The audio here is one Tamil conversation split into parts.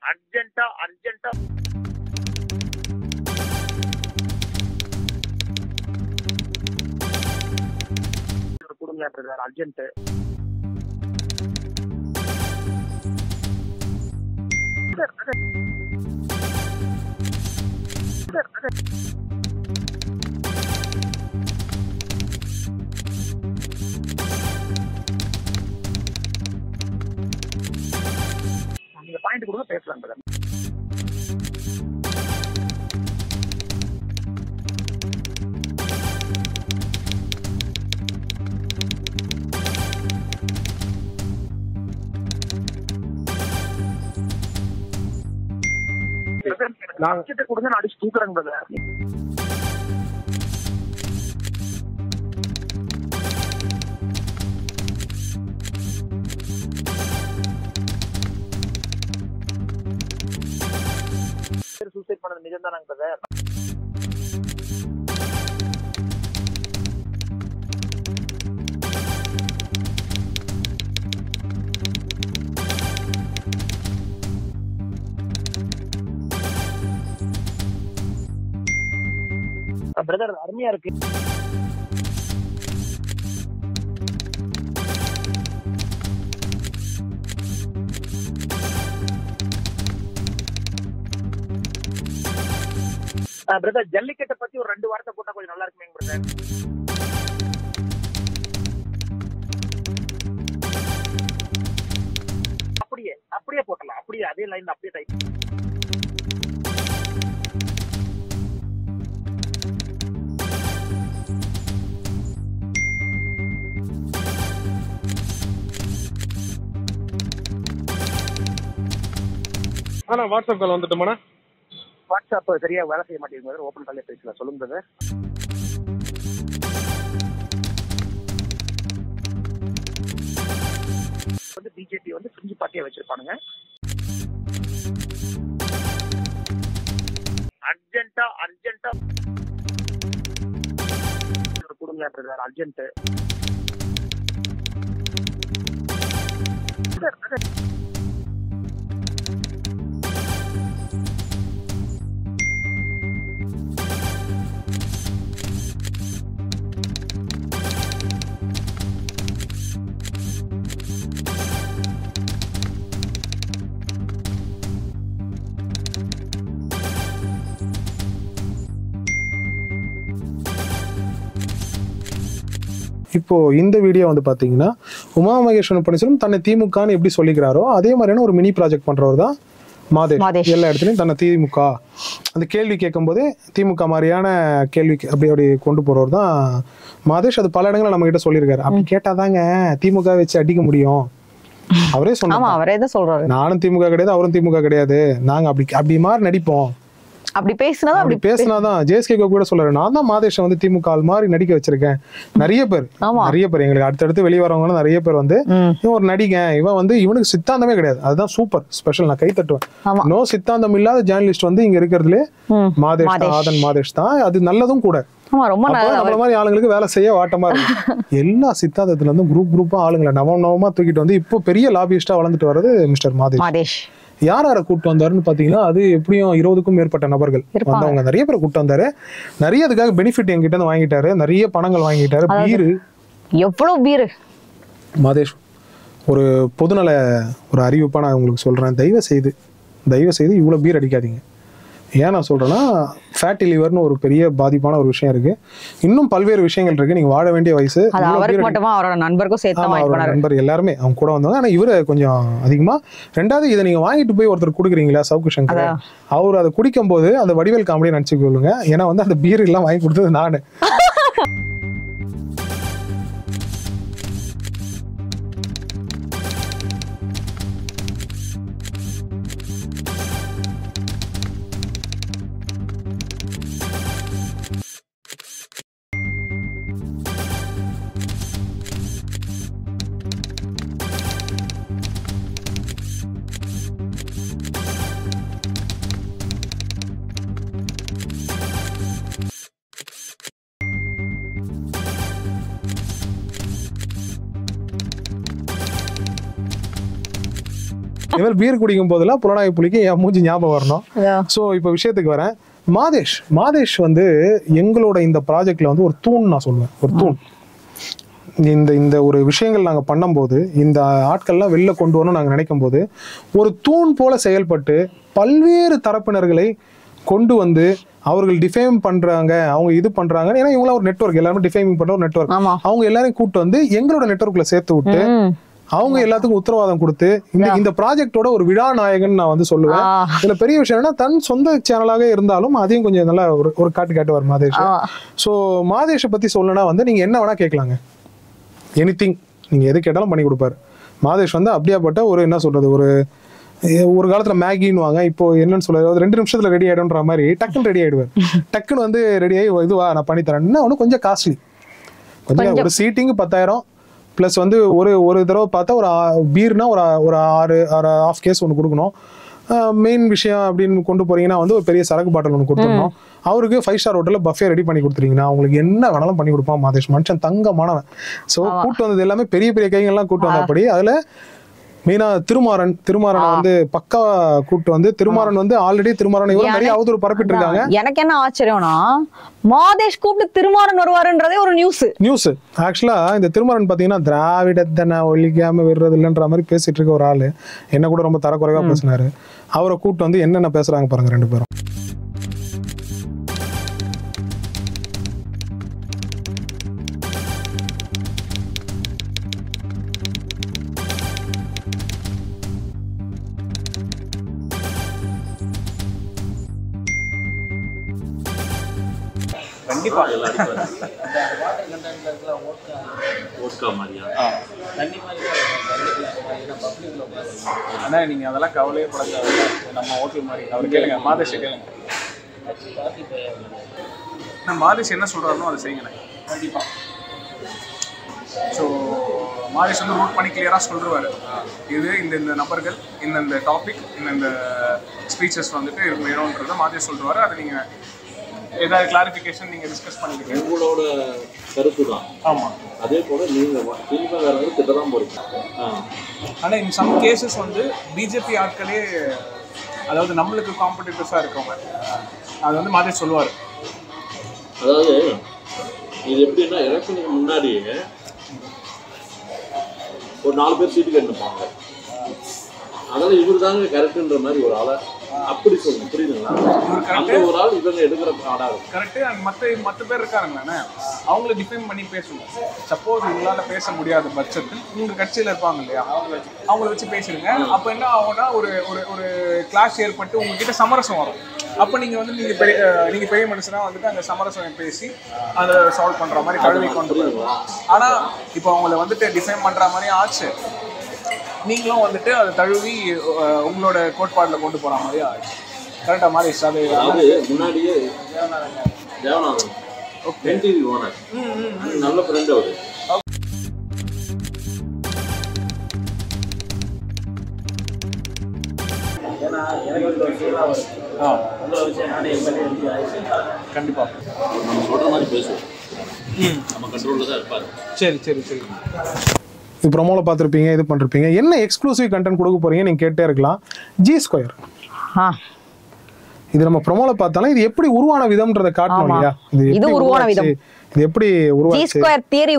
அர்ஜென்ட்டா அர்ஜென்ட்டா கொடுங்க பிரதர், அர்ஜென்ட். நீங்க பாயிண்ட் கொடுங்க, பேசலாம் பிரதர். கொடுங்க, நான் அடிச்சு தூக்குறேன் பிரதர். சூசைட் பண்ணது நிஜம் தானாங்க பிரதர்? பிரதர் அருமையா இருக்கு. பிரதர் ஜல்லிக்கட்டை பத்தி ஒரு 2 வார்த்தை போட்டா கொஞ்சம் நல்லா இருக்குமே பிரதர். அப்படியே அப்படியே போட்டலாம், அப்படியே அதே லைன் அப்படியே டைப். ஆனா வாட்ஸ்அப் கால் வந்துட்டோம்னா வாட்ஸ்அப் சரியா வேலை செய்ய மாட்டேங்குது. ஓப்பன் காலே பேசலாம். சொல்லுங்க பிரதர். வந்து பிஜேபி வந்து பிரிஞ்சு பார்ட்டியா வச்சிருப்பானுங்க. அர்ஜென்ட்டா அர்ஜென்ட்டா கொடுங்க பிரதர், அர்ஜென்ட். இப்போ இந்த வீடியோ வந்து பார்த்தீங்கன்னா உமா மகேஸ்வரன் பன்னீர்செல்வம் தன்னை திமுகன்னு எப்படி சொல்லிக்கிறாரோ அதே மாதிரியான ஒரு மினி ப்ராஜெக்ட் பண்ணுறவர் தான் மாதேஷ். எல்லா இடத்துலையும் தன்னை திமுக அந்த கேள்வி கேட்கும்போதே திமுக மாதிரியான கேள்வி அப்படி கொண்டு போகிறவர் தான் மாதேஷ். அது பல இடங்களில் நம்ம கிட்ட சொல்லியிருக்காரு. அப்படி கேட்டாதாங்க திமுக வச்சு அடிக்க முடியும். அவரே சொல்றாரு, நானும் திமுக கிடையாது, அவரும் திமுக கிடையாது, நாங்க அப்படி மாதிரி நடிப்போம். அப்படி பேசினாதான் ஜேஎஸ்கே கூட சொல்றாரு, நான் தான் மாதேஷை வந்து திமுக மாதிரி நடிக்க வச்சிருக்கேன். நிறைய பேர் எங்களுக்கு அடுத்தடுத்து வெளியே வரவங்க நிறைய பேர் வந்து இவன் ஒரு நடிகன், இவன் வந்து இவனுக்கு சித்தாந்தமே கிடையாது. அதுதான் சூப்பர் ஸ்பெஷல், நான் கை தட்டுவேன். நோ சித்தாந்தம் இல்லாத ஜேர்னலிஸ்ட் வந்து இங்க இருக்கிறதுலே மாதேஷ் தான். அது நல்லதும் கூட. நம்மள மாதிரி ஆளுங்களுக்கு வேலை செய்ய வாட்டமா இருக்கு. எல்லா சித்தாந்தத்துல இருந்து குரூப்பா ஆளுங்களை நவமா தூக்கிட்டு வந்து இப்போ பெரிய லாபியிஸ்டா வளர்ந்துட்டு வர்றது மிஸ்டர் மாதேஷ். யார கூப்பிட்டு வந்தாருன்னு பாத்தீங்கன்னா அது எப்படியும் 20க்கும் மேற்பட்ட நபர்கள் வந்தவங்க, நிறைய பேரை கூப்பிட்டு வந்தாரு. நிறைய அதுக்காக பெனிஃபிட் என்கிட்ட இருந்து வாங்கிட்டாரு, நிறைய பணங்கள் வாங்கிட்டாரு. எவ்வளவு பீரு மாதேஷ் ஒரு பொதுநல ஒரு அறிவிப்பா நான் உங்களுக்கு சொல்றேன், தயவு செய்து இவ்வளவு பீர் அடிக்காதீங்க. ஏன் நான் சொல்றேன்னா ஃபேட்டி லிவர்னு ஒரு பெரிய பாதிப்பான ஒரு விஷயம் இருக்கு. இன்னும் பல்வேறு விஷயங்கள் இருக்கு. நீங்க வாழ வேண்டிய வயசு. நண்பர் எல்லாருமே அவங்க கூட வந்தாங்க. ஆனா இவரு கொஞ்சம் அதிகமா. 2வது இதை நீங்க வாங்கிட்டு போய் ஒருத்தர் குடுக்குறீங்களா சவுக்கு சங்கர், அவர் அதை குடிக்கும் போது அந்த வடிவேல் காமெடியை நினைச்சு கொள்ளுங்க. ஏன்னா வந்து அந்த பீர் எல்லாம் வாங்கி கொடுத்தது நானு. இனிமேல் பீர் குடிக்கும் போதெல்லாம் புலனாய்வு புலிக்கு என் மூஞ்சி ஞாபகம் வரணும். ஸோ இப்போ விஷயத்துக்கு வரேன். மாதேஷ் வந்து எங்களோட இந்த ப்ராஜெக்ட்ல வந்து ஒரு தூண் நான் சொல்லுவேன். ஒரு தூண். இந்த ஒரு விஷயங்கள் நாங்கள் பண்ணும்போது இந்த ஆட்கள்லாம் வெளில கொண்டு வரணும் நாங்கள் நினைக்கும் போது ஒரு தூண் போல செயல்பட்டு பல்வேறு தரப்பினர்களை கொண்டு வந்து அவர்கள் டிஃபேம் பண்றாங்க, அவங்க இது பண்றாங்க. ஏன்னா இவங்களாம் ஒரு நெட்வொர்க், எல்லாருமே டிஃபேமிங் பண்ற ஒரு நெட்வொர்க். அவங்க எல்லாரையும் கூப்பிட்டு வந்து எங்களோட நெட்வொர்க்ல சேர்த்து விட்டு அவங்க எல்லாத்துக்கும் உத்தரவாதம் கொடுத்து இந்த ப்ராஜெக்டோட ஒரு விழா நாயகன் நான் வந்து சொல்லுவேன். இதுல பெரிய விஷயம் என்ன, தன் சொந்த சேனலாக இருந்தாலும் அதையும் கொஞ்சம் நல்லா ஒரு காட்டுவார் மாதேஷ். ஸோ மாதேஷை பத்தி சொல்லணும்னா வந்து நீங்க என்ன வேணா கேட்கலாங்க, எனிதிங் நீங்க எது கேட்டாலும் பண்ணி கொடுப்பாரு. மாதேஷ் வந்து அப்படியாப்பட்ட ஒரு என்ன சொல்றது, ஒரு காலத்துல மேகின்னு வாங்க, இப்போ என்னன்னு சொல்றது 2 நிமிஷத்துல ரெடி ஆயிடும்ன்ற மாதிரி டக்குன்னு ரெடி ஆயிடுவார். டக்குன்னு வந்து ரெடி ஆகி இதுவா நான் பண்ணி தரேன். இன்னும் கொஞ்சம் காஸ்ட்லி, கொஞ்சம் ஒரு சீட்டிங் 10,000 பிளஸ் வந்து ஒரு தடவை பார்த்தா ஒரு பீர்னா ஒரு 6.5 கேஸ் ஒன்று கொடுக்கணும். மெயின் விஷயம் அப்படின்னு கொண்டு போறீங்கன்னா வந்து ஒரு பெரிய சரக்கு பாட்டில் ஒன்று கொடுத்துடணும். அவருக்கு 5 ஸ்டார் ஹோட்டலில் பஃபே ரெடி பண்ணி கொடுத்துருங்கன்னா அவங்களுக்கு என்ன வேணாலும் பண்ணி கொடுப்பான் மாதேஷ். மனுஷன் தங்கமானவன். ஸோ கூட்டு வந்தது எல்லாமே பெரிய பெரிய கைங்கள்லாம் கூட்டு வந்தபடி அதில் மெயினா திருமாறனை வந்து பக்கா கூட்டு வந்து திருமாறன் வந்து ஆல்ரெடி திருமாறன் இவரும் நிறைய அவதூறு பரப்பிட்டு இருக்காங்க. எனக்கு என்ன ஆச்சரியம்னா மாதேஷ் கூப்பிட்டு திருமாறன் வருவாருன்றதே ஒரு நியூஸ். ஆக்சுவலா இந்த திருமாறன் பாத்தீங்கன்னா திராவிடத்தை ஒழிக்காம விடுறது இல்லைன்ற மாதிரி பேசிட்டு இருக்க ஒரு ஆளு என்ன கூட ரொம்ப தரக்குறைவா பேசினாரு. அவரை கூப்பிட்டு வந்து என்னென்ன பேசுறாங்க பாருங்க 2 பேரும். கண்டிப்பா அண்ணா நீங்க அதெல்லாம் கவலையே படாத, நம்ம ஹோட்டல் மாதிரி. அவர் கேளுங்க, மாதேஷ் கேளுங்க. மாதேஷ் என்ன சொல்றாருனோ அதை செய்யுங்க கண்டிப்பா. ஸோ மாதேஷ் வந்து ரூட் பண்ணி கிளியராக சொல்லிடுவார். இது இந்த நபர்கள் இந்த டாபிக் இந்த ஸ்பீச்சஸ் வந்துட்டு வேணும்ன்றதை மாதேஷ் சொல்லிடுவார். அதை நீங்கள் ஏதாவது கிளாரிஃபிகேஷன் நீங்கள் டிஸ்கஸ் பண்ணிக்கிட்டு உங்களோட கருத்து தான். ஆமாம், அதே போல் நீங்கள் திமுக திட்ட தான் போகிறீங்க. ஆனால் இன் சம் கேசஸ் வந்து பிஜேபி ஆட்களே, அதாவது நம்மளுக்கு காம்படிட்டர்ஸாக இருக்கவங்க, அது வந்து மாதேஷ் சொல்லுவார். அதாவது இது எப்படின்னா எலெக்ஷனுக்கு முன்னாடியே ஒரு 4 பேர் சீட்டு கட்டுப்பாங்க. அதனால இவர் தாங்க கரெக்டுன்ற மாதிரி ஒரு ஆளை அப்படி சொல்லுங்க, புரியுதுங்களா? அந்த ஒரு ஆள் இவங்க எடுக்கிற ஆடாது கரெக்டு. அண்ட் மற்ற பேர் இருக்காருங்கண்ணே, அவங்கள டிஃபைன் பண்ணி பேசணும். சப்போஸ் உங்களால் பேச முடியாத பட்சத்தில் உங்கள் கட்சியில் இருப்பாங்க இல்லையா, அவங்கள வச்சு பேசிடுங்க. அப்போ என்ன ஆகும்னா ஒரு கிளாஷ் ஏற்பட்டு உங்ககிட்ட சமரசம் வரும். அப்போ நீங்கள் வந்து நீங்கள் பெரிய மனுஷனாக வந்துட்டு அந்த சமரசம் பேசி அதை சால்வ் பண்ணுற மாதிரி கழுவி கொண்டு போயிருவோம். ஆனால் இப்போ அவங்கள வந்துட்டு டிஃபைன் பண்ணுற மாதிரி ஆச்சு, நீங்களும் வந்துட்டு அதை தழுவி உங்களோட கோட்பாட்டில் கொண்டு போகிற மாதிரி ஆச்சு. கரெக்டாக மாதிரி அது முன்னாடியே தேவநாதன் என்டிவி ஓனர் நல்ல ஃப்ரெண்ட் அவரு. கண்டிப்பாக நம்ம சொல்கிற மாதிரி பேசுவோம், நம்ம கண்ட்ரோலில் தான் இருப்பார். சரி இது ப்ரோமோவில் பார்த்துருப்பீங்க, இது பண்ணிருப்பீங்க. என்ன எக்ஸ்க்ளூசிவ் கண்டென்ட் கொடுக்க போறீங்க நீங்கள் கேட்டே இருக்கலாம். G2 இது நம்ம ப்ரோமோவில் பார்த்தாலும் இது எப்படி உருவான விதம்ன்றதை காட்டணும் இல்லையா? இது உருவான விதம், இது எப்படி தியரி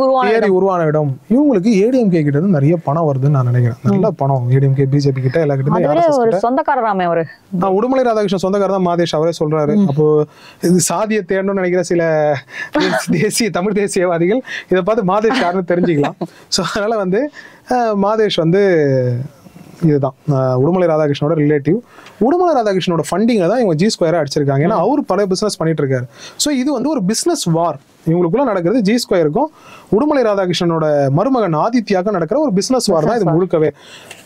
உருவான இடம். இவங்களுக்கு ஏடிஎம்கே கிட்ட இருந்து நிறைய பணம் வருதுன்னு நான் நினைக்கிறேன். நல்ல பணம் ஏடிஎம்கே பிஜேபி கிட்ட எல்லா கிட்ட. சொந்தக்காரராமே அவரு, உடுமலை ராதாகிருஷ்ணன் சொந்தக்காரர் தான் மாதேஷ், அவரே சொல்றாரு. அப்போ இது சாதியை தேடணும்னு நினைக்கிற சில தமிழ் தேசியவாதிகள் இதை பார்த்து மாதேஷ் யாருன்னு தெரிஞ்சுக்கலாம். ஸோ அதனால வந்து மாதேஷ் வந்து இதுதான் உடுமலை ராதாகிருஷ்ணனோட ரிலேட்டிவ். உடுமலை ராதாகிருஷ்ணனோட ஃபண்டிங்கை தான் இவங்க G2 அடிச்சிருக்காங்க. ஏன்னா அவர் பல பிசினஸ் பண்ணிட்டு இருக்காரு. ஸோ இது வந்து ஒரு பிசினஸ் வார் இவங்களுக்குள்ள நடக்கிறது. G2க்கும் உடுமலை ராதாகிருஷ்ணனோட மருமகன் ஆதித்யாவுக்கும் நடக்கிற ஒரு பிசினஸ் வார் தான் இது முழுக்கவே.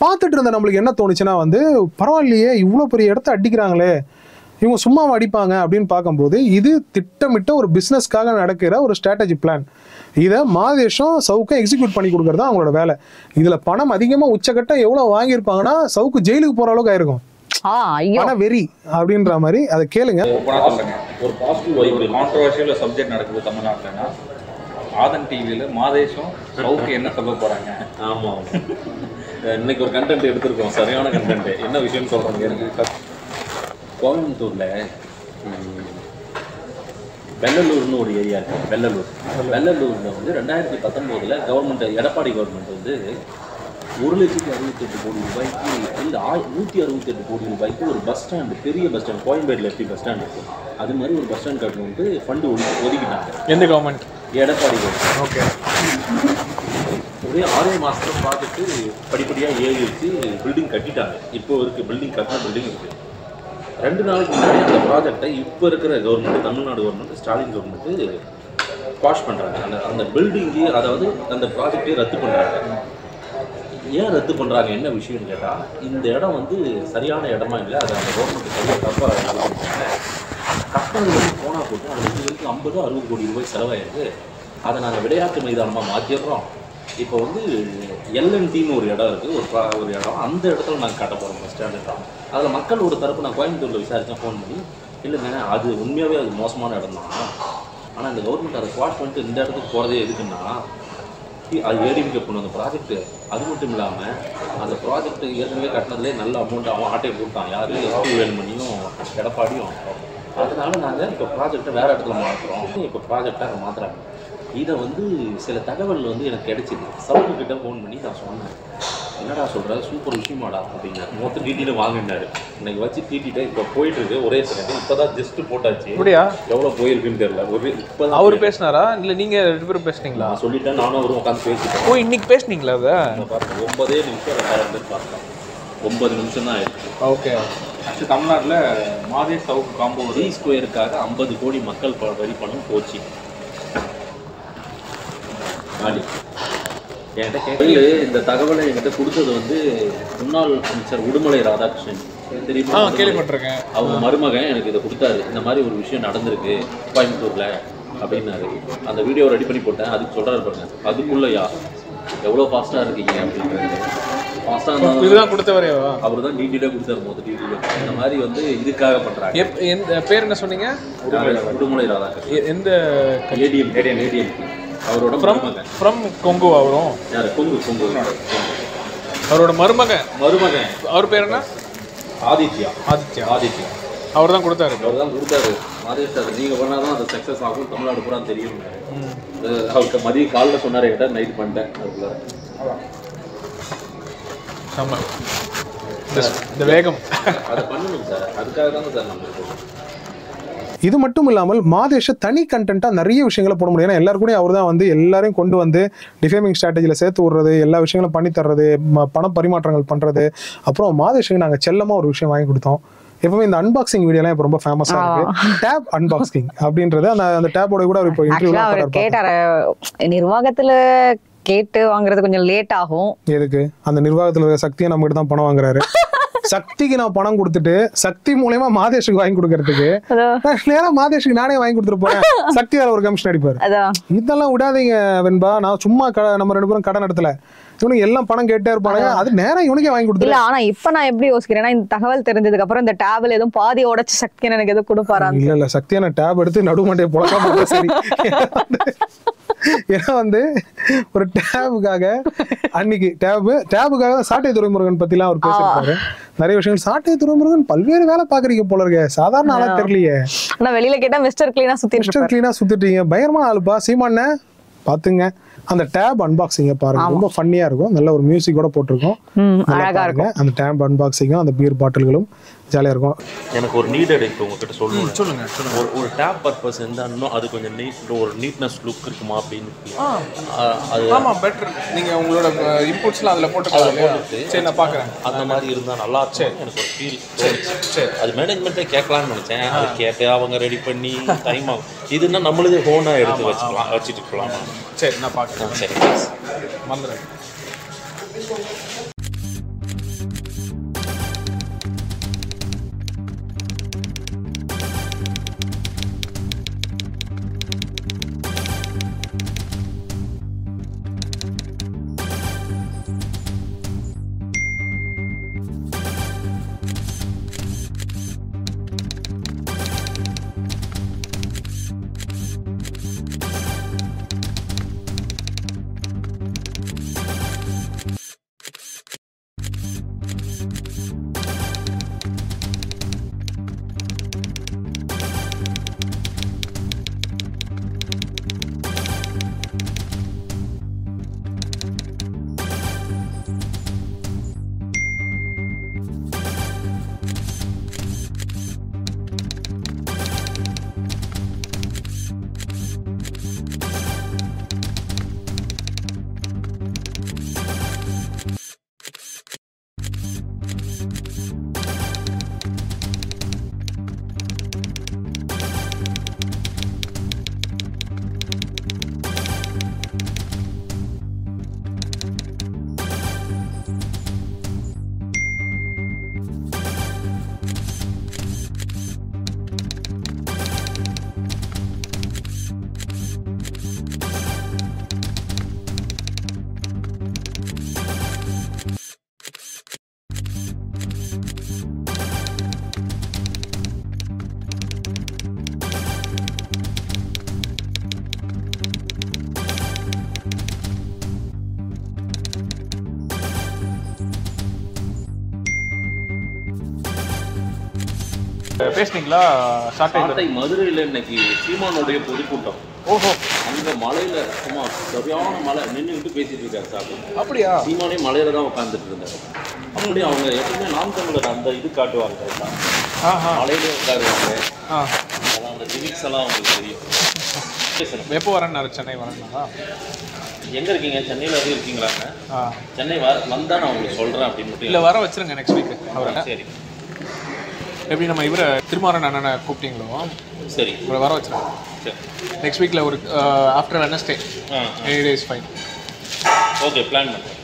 பார்த்துட்டு இருந்த நம்மளுக்கு என்ன தோணுச்சுன்னா வந்து பரவாயில்லையே, இவ்வளோ பெரிய இடத்த அடிக்கிறாங்களே, இவங்க சும்மா அடிப்பாங்க அப்படின்னு பார்க்கும்போது இது திட்டமிட்ட ஒரு பிஸ்னஸ்க்காக நடக்கிற ஒரு ஸ்ட்ராட்டஜி பிளான். இதை மாதேஷும் சவுக்கும் எக்ஸிக்யூட் பண்ணி கொடுக்கறது தான் அவங்களோட வேலை. இதுல பணம் அதிகமா உச்சக்கட்டம் எவ்வளவு வாங்கியிருப்பாங்கன்னா சவுக்கு ஜெயிலுக்கு போற அளவுக்கு ஆயிருக்கும். வெறி அப்படின்ற மாதிரி அதை கேளுங்க. ஒரு பாசிட்டிவ் வைப், கான்ட்ரோவர்ஷியல் சப்ஜெக்ட் நடக்குது தமிழ்நாட்டில்னா ஆதன் டிவியில் மாதேஷும் சவுக்கு என்ன சொல்ல போறாங்க. ஆமாம், இன்னைக்கு ஒரு கண்டென்ட் எடுத்திருக்கோம், சரியான கண்டென்ட். என்ன விஷயம்னு சொல்றாங்க எனக்கு. கோயம்புத்தூர்ல வெள்ளலூர்னு ஒரு ஏரியா இருக்கு. வெள்ளலூர்ல வந்து 2019 கவர்மெண்ட், எடப்பாடி கவர்மெண்ட் வந்து 1,68 கோடி ரூபாய்க்கு இல்லை 168 கோடி ரூபாய்க்கு ஒரு பஸ் ஸ்டாண்டு, பெரிய பஸ் ஸ்டாண்ட், கோயம்பேடுல எப்படி பஸ் ஸ்டாண்ட் இருக்கும் அது மாதிரி ஒரு பஸ் ஸ்டாண்ட் கட்டணும்ட்டு ஃபண்டு ஒதுக்கிட்டாங்க. எந்த கவர்மெண்ட்? எடப்பாடி கவர்மெண்ட். ஓகே. ஒரே 6 மாதத்துல ப்ராஜெக்ட்டு படிப்படியாக ஏறிச்சு, பில்டிங் கட்டிட்டாங்க. இப்போ இருக்குது பில்டிங், கட்டின பில்டிங் இருக்குது. 2 நாளைக்கு முன்னாடி அந்த ப்ராஜெக்டை இப்போ இருக்கிற government, Tamil Nadu government, Stalin government wash பண்ணுறாங்க. அந்த பில்டிங்கு, அதாவது அந்த ப்ராஜெக்டே ரத்து பண்ணுறாங்க. ஏன் ரத்து பண்ணுறாங்க, என்ன விஷயம்னு கேட்டால், இந்த இடம் வந்து சரியான இடமா இல்லை, அதை அந்த கவர்மெண்ட் சரியாக தப்பாக கட்டணங்கள் வந்து போனால் போட்டு அது இது வரைக்கும் 50-60 கோடி ரூபாய் செலவாயிருக்கு. அதை நாங்கள் விளையாட்டு மைதானமாக மாற்றிடுறோம். இப்போ வந்து எல்என்டின்னு ஒரு இடம் இருக்குது, ஒரு இடம், அந்த இடத்துல நாங்கள் கட்ட போகிறோம் பஸ் ஸ்டாண்டு தான். அதில் மக்கள் ஒரு தரப்பு நான் கோயம்புத்தூரில் விசாரித்தேன், ஃபோன் பண்ணி, இல்லைங்க அது உண்மையாகவே அது மோசமான இடம் தான், ஆனால் இந்த கவர்மெண்ட் அதை வாஷ் பண்ணிட்டு இந்த இடத்துக்கு போகிறதே எதுக்குன்னா அது ஏடிஎம்கே கொண்டு வந்த ப்ராஜெக்ட்டு. அது மட்டும் இல்லாமல் அந்த ப்ராஜெக்ட் ஏற்கனவே கட்டினதுலேயே நல்ல அமௌண்ட் அவன் ஆட்டையை போட்டான், யார் எஸ்பி வேலுமணியும் எடப்பாடியும். அதனால நாங்கள் இப்போ ப்ராஜெக்டை வேறு இடத்துல மாற்றுறோம். இப்போ ப்ராஜெக்டை அங்கே மாற்றுறாங்க. இதை வந்து சில தகவல் வந்து எனக்கு கிடைச்சிது. சவுண்டுக்கிட்ட ஃபோன் பண்ணி நான் சொன்னேன், என்னடா சொல்கிற, சூப்பர் விஷயமாடா அப்படின்னா. மொத்தம் டிடியில் வாங்கினாரு. இன்னைக்கு வச்சு டிடிட்ட இப்போ போயிட்டுருக்கு ஒரே செகண்ட். இப்போ தான் ஜஸ்ட்டு போட்டாச்சு. அப்படியா? எவ்வளோ போயிருக்குன்னு தெரியல. ஒரு இப்போ அவர் பேசினாரா இல்லை நீங்கள் 2 பேரும் பேசுனீங்களா? நான் சொல்லிட்டேன், நானும் அவரும் உட்காந்து பேசிட்டேன். ஓ, இன்னைக்கு பேசுனீங்களா? அதை பாருங்க, 9 நிமிஷம் 2000 பேர் பார்த்தோம். 9 நிமிஷம் தான் ஆயிடுச்சு. ஓகே. ஆக்சுவலி தமிழ்நாட்டில் மாதேஷ் சவுக்கு காம்போ ஸ்கொயருக்காக 50 கோடி மக்கள் வரி பணம் போச்சு. என்கிட்ட கேட்கல. இந்த தகவலை என்கிட்ட கொடுத்தது வந்து முன்னாள் அமைச்சர் உடுமலை ராதாகிருஷ்ணன், தெரியுமா? கேள்விப்பட்டிருக்கேன். அவங்க மருமகன் எனக்கு இதை கொடுத்தாரு. இந்த மாதிரி ஒரு விஷயம் நடந்திருக்கு கோயம்புத்தூர்ல அப்படின்னாரு. அந்த வீடியோ ரெடி பண்ணி போட்டேன். அதுக்கு சொல்றாரு பாருங்க, அதுக்குள்ளயா எவ்வளோ ஃபாஸ்ட்டாக இருக்கீங்க அப்படின்றது. ஃபாஸ்ட்டாக இதுதான் கொடுத்தவரையவா? அவர் தான் டீட்டெயிலாக கொடுத்தாரு. மொதல் டீட்டெயிலாக இந்த மாதிரி வந்து இதுக்காக பண்ணுறாங்க. எந்த பேர் என்ன சொன்னீங்க? உடுமலை ராதாகிருஷ்ணன். எந்த ஏடிஎம் அவரோட ஃப்ரம் கொங்கு. அவரும் யார்? கொங்கு. அவரோட மருமகன். அவர் பேர் என்ன? ஆதித்யா. அவர் தான் கொடுத்தாரு. மாதேஷ் சார், நீங்கள் பண்ணால் தான் அது சக்ஸஸ் ஆகும், தமிழ்நாடு பூரா தெரியும். அவருக்கு மதியம் காலையில் சொன்னார், என்கிட்ட நைட் பண்ணிட்டேன். அதுக்குள்ள இந்த வேகம் அதை பண்ணணும் சார். அதுக்காக தானே சார் நம்ம. இது மட்டும் இல்லாமல் மாதேஷ தனி கண்டென்ட்டாக நிறைய விஷயங்களை போட முடியும். ஏன்னா எல்லாருக்கூடையும் அவர் தான் வந்து எல்லாரையும் கொண்டு வந்து டிஃபேமிங் ஸ்ட்ராட்டஜியில் சேர்த்து விடுறது, எல்லா விஷயங்களும் பண்ணி தர்றது, பண பரிமாற்றங்கள் பண்ணுறது. அப்புறம் மாதேஷுக்கு நாங்கள் செல்லமாக ஒரு விஷயம் வாங்கி கொடுத்தோம். எப்பவுமே இந்த அன்பாக்சிங் வீடியோலாம் இப்போ ரொம்ப ஃபேமஸாக இருக்கு. டேப் அன்பாக்சிங் அப்படின்றது அந்த டேப்போட கூட அவர் இப்போ இன்டர்வியூ கேட்டாரு. நிர்வாகத்துல கேட்டு வாங்குறது கொஞ்சம் லேட் ஆகும். எதுக்கு? அந்த நிர்வாகத்தில் இருக்கிற சக்தியை நம்ம கிட்ட தான் பணம் வாங்குறாரு. சக்திக்கு நான் பணம் கொடுத்துட்டு சக்தி மூலமா மாதேஷுக்கு வாங்கி கொடுக்கறதுக்கு நேரம் மாதேஷுக்கு நானே வாங்கி கொடுத்துட்டு போறேன். சக்தி வேற ஒரு கமிஷன் அடிப்பாரு. இதெல்லாம் விடாதீங்க வெண்பா. நான் சும்மா நம்ம 2 பேரும் கடை நடத்தல. இவனுக்கு எல்லாம் பணம் கேட்டே இருப்பாங்க. அது நேரம் இவனுக்கே வாங்கி கொடுத்துல. ஆனா இப்ப நான் எப்படி யோசிக்கிறேன்னா, இந்த தகவல் தெரிஞ்சதுக்கு அப்புறம் இந்த டேப்ல எதுவும் பாதி உடைச்சு சக்தி எனக்கு எதுவும் கொடுப்பாரா? இல்ல சக்தியான டேப் எடுத்து நடுமண்டையை புழக்க சரி. ஏன்னா வந்து ஒரு டேபுக்காக அன்னைக்கு டேபுக்காக சாட்டை துரைமுருகன் பத்திலாம் அவர் பேசியிருப்பாரு. நிறைய விஷயங்கள். சாட்டை துரைமுருகன் பல்வேறு வேலை பாக்குறீங்க போல இருக்க. சாதாரண ஆளா தெரியலையே. ஆனா வெளியில கேட்டா மிஸ்டர் கிளீனா சுத்திட்டீங்க. பயங்கரமான ஆளுப்பா சீமான பாத்துங்க. அந்த டேப் அன்பாக்சிங்க பாருங்க, ரொம்ப ஃபன்னியா இருக்கும். நல்ல ஒரு மியூசிக்கோட போட்டிருக்கோம், அழகா இருக்கும். அந்த டேப் அன்பாக்சிங்கும் அந்த பீர் பாட்டில்களும் ஜாலியா இருக்கும். எனக்கு ஒரு நீட் இருக்கு உங்ககிட்ட சொல்லுங்க. ஒரு டேப் பர்பஸ் இருந்தா இன்னும் அது கொஞ்சம் ஒரு நீட்னஸ் லுக் இருக்குமா அப்படின்னு. அது ஆமா பெட்டர். நீங்க உங்களோட இன்புட்ஸ்லாம் அதுல போட்டுக்கலாம். சரி, நான் பாக்குறேன். அந்த மாதிரி இருந்தா நல்லா இருக்கும். எனக்கு ஒரு ஃபீல். சரி, அது மேனேஜ்மெண்ட்டே கேட்கலாம்னு நினைச்சேன். அது கேட்டு அவங்க ரெடி பண்ணி டைம் ஆகும். இதுன்னா நம்மளதே ஹோனா எடுத்து வச்சுட்டு இருக்கலாமா? சரி, நான் பாக்குறேன். சரி, மறந்துடுறேன். பேசுனீங்களா? சாட்டை மதுரையில் இன்னைக்கு சீமானுடைய பொதுக்கூட்டம். ஓஹோ. அங்கே மலையில் சும்மா சரியான மலை நின்றுக்கிட்டு பேசிட்டு இருக்காரு சாப்பிட்டு. அப்படியா? சீமானே மலையில தான் உட்காந்துட்டு இருந்தாரு. அப்படி அவங்க எப்பவுமே நாம் தமிழர் அந்த இது காட்டுவாங்க. மலையிலே உட்காருவாங்க. அதெல்லாம் அந்த லிமிக்ஸ் எல்லாம் அவங்களுக்கு தெரியும். எப்போ வரேன்னாரு? சென்னை வரேன்னா எங்கே இருக்கீங்க? சென்னையில் எதுவும் இருக்கீங்களாங்க? சென்னை வந்தால் நான் உங்களுக்கு சொல்கிறேன் அப்படின்னு மட்டும். இல்லை, வர வச்சுருங்க நெக்ஸ்ட் வீக் அவரை. சரி. எப்படி நம்ம இவரை திருமாறன் அண்ணனை கூப்பிட்டீங்களோ சரி, இவரை வர வச்சுருங்க. சரி, நெக்ஸ்ட் வீக்கில் ஒரு after Wednesday 8 days fine. Okay, plan பண்ணுறேன்.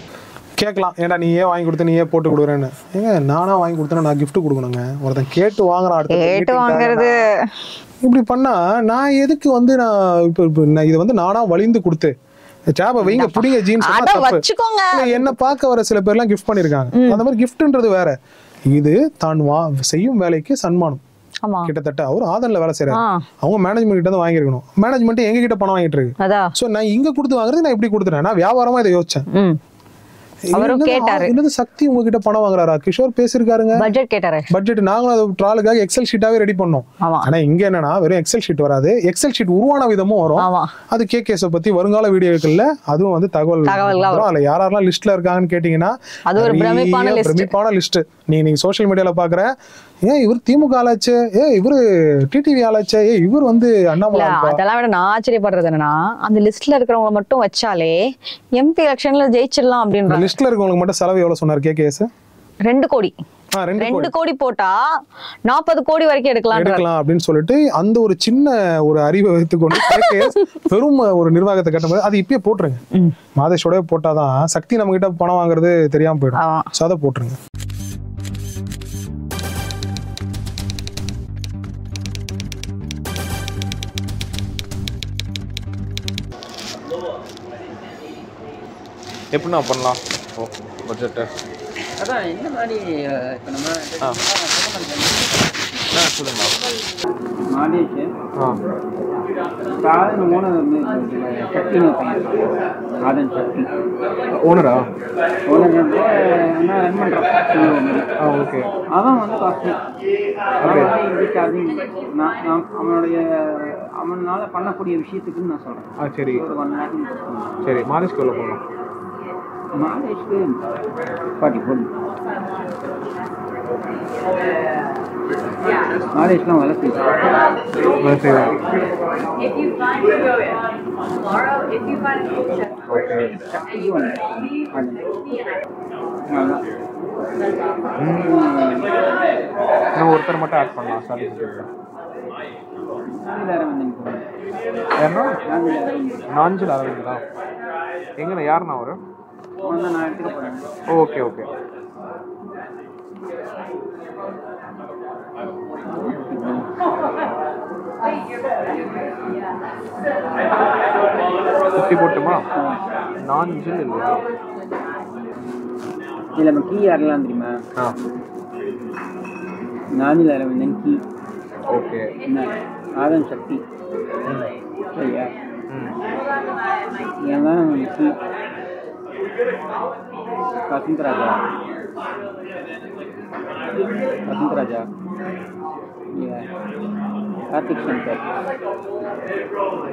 கேட்கலாம், ஏன்டா நீயே வாங்கி கொடுத்து நீயே போட்டு கொடுக்குறேன்னு. ஏங்க நானா வாங்கி கொடுத்தேன்னா நான் கிஃப்ட் கொடுக்கணுங்க. ஒருத்தன் கேட்டு வாங்குறான், கேட்டு வாங்குறது இப்படி பண்ணா நான் எதுக்கு வந்து நான் இப்போ இதை வந்து நானா வலிந்து கொடுத்து சேப வைங்க புடிங்க ஜீன்ஸ் வச்சுக்கோங்க. என்ன பார்க்க வர சில பேர்லாம் கிஃப்ட் பண்ணிருக்காங்க. அந்த மாதிரி கிஃப்ட்ன்றது வேற. இது தான் செய்யும் வேலைக்கு சன்மானம். கிட்டத்தட்ட அவர் ஆதன்ல வேலை செய்யறாரு. அவங்க மேனேஜ்மெண்ட் கிட்ட தான் வாங்கிருக்கணும். மேனேஜ்மெண்ட் எங்க கிட்ட பணம் வாங்கிட்டு இருக்கு. சோ நான் இங்க கொடுத்து வாங்குறது நான் எப்படி கொடுத்துட்டேன். நான் வியாபாரமா இதை யோசிச்சேன். அவரும் கேட்டாரு, என்னது சக்தி உங்ககிட்ட பணம் வாங்குறாரா? கிஷோர் பேசிருக்காருங்க, பட்ஜெட் கேட்டாரு. பட்ஜெட் நாங்களும் அது ட்ராலுக்காக எக்ஸல் ஷீட்டாவே ரெடி பண்ணோம். ஆனா இங்க என்னன்னா வெறும் எக்ஸல் ஷீட் வராது, எக்ஸல் ஷீட் உருவான விதமும் வரும். அது கேகேஎஸ் பத்தி வருங்கால வீடியோக்கள்ல அதுவும் வந்து தகவல் அதுல யாரெல்லாம் லிஸ்ட்ல இருக்காங்கன்னு கேட்டீங்கன்னா அது ஒரு பிரமிப்பான லிஸ்ட். நீங்க சோசியல் மீடியால பாக்குற இவர் திமுக ஆளாச்சு, இவரு டிடிவி ஆளாச்சு, இவர் வந்து அண்ணாமலை. அதெல்லாம் விட நான் ஆச்சரியப்படுறது என்னன்னா அந்த லிஸ்ட்ல இருக்கிறவங்க மட்டும் வச்சாலே எம்பி எலெக்ஷன்ல ஜெயிச்சிடலாம் அப்படின்ற. லிஸ்ட்ல இருக்கவங்களுக்கு மட்டும் செலவு எவ்வளவு சொன்னார் கேகேஎஸ்? 2 கோடி. 2 கோடி போட்டா 40 கோடி வரைக்கும் எடுக்கலாம் அப்படின்னு சொல்லிட்டு அந்த ஒரு சின்ன ஒரு அறிவை வைத்துக்கொண்டு பெரும் ஒரு நிர்வாகத்தை கட்டும்போது அது இப்பயே போட்டுருங்க. மாதேஷோட போட்டாதான் சக்தி நம்ம கிட்ட பணம் வாங்குறது தெரியாம போயிடும். அதை போட்டுருங்க. எப்படின்னா பண்ணலாம் பட்ஜெட்டு? அதான் இந்த மாதிரி இப்போ நம்ம சொல்லுங்க. மாதேஷ் காலையில் ஓனர் வந்து சக்தின்னு பையன், ஆதன் சக்தி ஓனரா? ஓனர் வந்து நான் ரன் பண்ணுறேன். ஓகே. அவன் வந்து காஸ்ட்லி. அவன் வந்து இப்படி சார்ஜிங் நான் அவனால பண்ணக்கூடிய விஷயத்துக்குன்னு நான் சொல்கிறேன். சரி, ஒரு 1 lakh. சரி. மாதேஷ்க்கு எவ்வளோ போகணும்? மாதேஷ்க்கு 44. மாதேஷ்லாம் வேலை செய்வாங்க. ஒருத்தர் மட்டும் ஆட் பண்ணலாம் சார். நாஞ்சில் அரவிந்தா எங்கண்ணா? யாருண்ணா அவரு? நான் எடுத்துக்க போறேன். Okay okay. குட்டி போட்டுமா? நாஞ்சில் இல்லையா? இதில் நம்ம கீ யாரெல்லாம் தெரியுமா? நாஞ்சில் அரவிந்தன் கீ. ஓகே. என்ன ஆதன் சக்தி. சரியா? இதெல்லாம் கீ. வசந்தராஜா கார்த்திக் சங்கர்,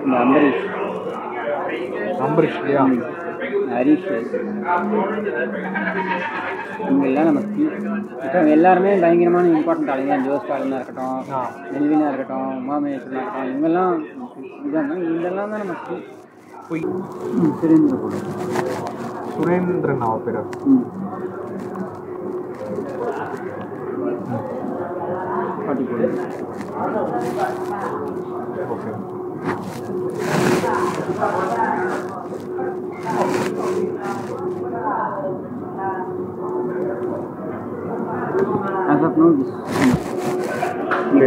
இந்த அம்பரீஷ் இல்லையா, ஹரிஷ், இவங்கெல்லாம் நமக்கு இப்போ எல்லாருமே பயங்கரமான இம்பார்ட்டன்ட் ஆளுங்க. ஜோஸ்காலனாக இருக்கட்டும், நெல்வினா இருக்கட்டும், உமாமேஸ்வரனாக இருக்கட்டும், இவங்கெல்லாம் இதெல்லாம் தான் நமக்கு போய் சுரேந்திரன் அவ பேர். ஓகே.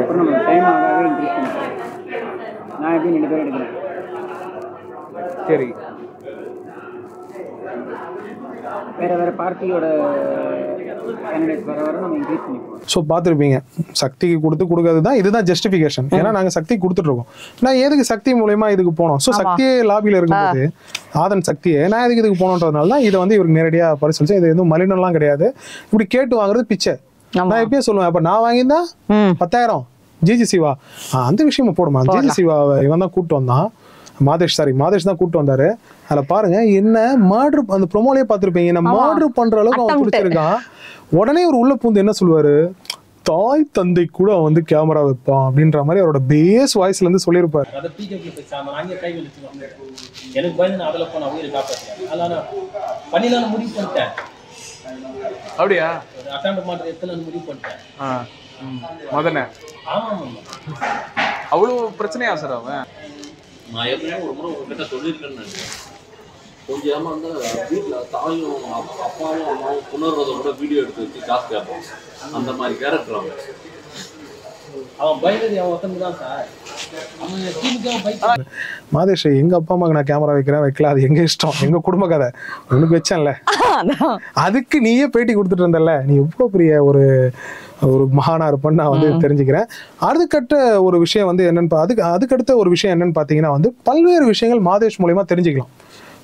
அப்புறம் நம்ம டைம் ஆகாவே இன்க்ரீஸ் பண்ணுறேன். நான் எப்படி 2 பேர் எடுக்கிறேன். சரி. வேற பார்ட்டியோட கேண்டிடேட் வர நம்ம இன்க்ரீஸ் பண்ணிப்போம். ஸோ பார்த்துருப்பீங்க, சக்திக்கு கொடுக்காது தான் இதுதான் ஜஸ்டிஃபிகேஷன். ஏன்னா நாங்கள் சக்தி கொடுத்துட்டு இருக்கோம். நான் எதுக்கு சக்தி மூலயமா இதுக்கு போனோம்? ஸோ சக்தியே லாபியில் இருக்கும்போது ஆதன் சக்தியே நான் எதுக்கு இதுக்கு போனோன்றதுனால தான் இதை வந்து இவருக்கு நேரடியாக பரிசீலிச்சு. இது எதுவும் மலினம்லாம் கிடையாது. இப்படி கேட்டு வாங்குறது பிச்சை. நான் எப்பயும் சொல்லுவேன், அப்ப நான் வாங்கியிருந்தா 10,000 ஜிஜி சிவா அந்த விஷயமா போடுமா. ஜிஜி சிவா இவன் தான் கூப்பிட்டு வந்தான், மாதேஷ் தான் கூப்பிட்டு வந்தாரு. அதுல பாருங்க என்ன மர்டர், அந்த ப்ரோமோலயே பார்த்திருப்பீங்க, என்ன மர்டர் பண்ற அளவுக்கு அவன் பிடிச்சிருக்கான். உடனே ஒரு உள்ள பூந்து என்ன சொல்லுவாரு, தாய் தந்தை கூட அவன் வந்து கேமரா வைப்பான் அப்படின்ற மாதிரி அவரோட பேஸ் வாய்ஸ்ல இருந்து சொல்லியிருப்பாரு. எனக்கு பயந்து நான் அதில் போன உயிரை காப்பாற்றேன். அதனால பண்ணிடலான்னு முடிவு பண்ணிட்டேன். அப்படியா? அட்டாண்ட் மாற்ற எத்தனை முடிவு பண்ணிட்டேன். மதன ஆமாம், அவ்வளோ பிரச்சனையா சார் அவன்? நான் ஏற்கனவே ஒரு முறை உங்ககிட்ட சொல்லியிருக்கேன்னு நினைக்கிறேன். கொஞ்சம் ஏமா வந்து வீட்டில் தாயும் அப்பாவும் அம்மாவும் புணர்றதை கூட வீடியோ எடுத்து வச்சு காசு கேட்பான். அந்த மாதிரி கேரக்டர் அவன் பயந்தது அவன் ஒருத்தனுக்கு தான் சார். மாதேஷ், எங்க அப்பா அம்மாக்கு நான் கேமரா வைக்கல, அது எங்க இஷ்டம், எங்க குடும்ப கதை, உனக்கு வச்சேன்ல, அதுக்கு நீயே பேட்டி கொடுத்துட்டு இருந்தல, நீ எவ்வளவு பெரிய ஒரு மகானா இருப்பன்னு நான் வந்து தெரிஞ்சுக்கிறேன். அதுக்கடுத்த ஒரு விஷயம் வந்து என்னன்னு அதுக்கடுத்த ஒரு விஷயம் என்னன்னு பாத்தீங்கன்னா வந்து பல்வேறு விஷயங்கள் மாதேஷ் மூலமா தெரிஞ்சுக்கலாம்.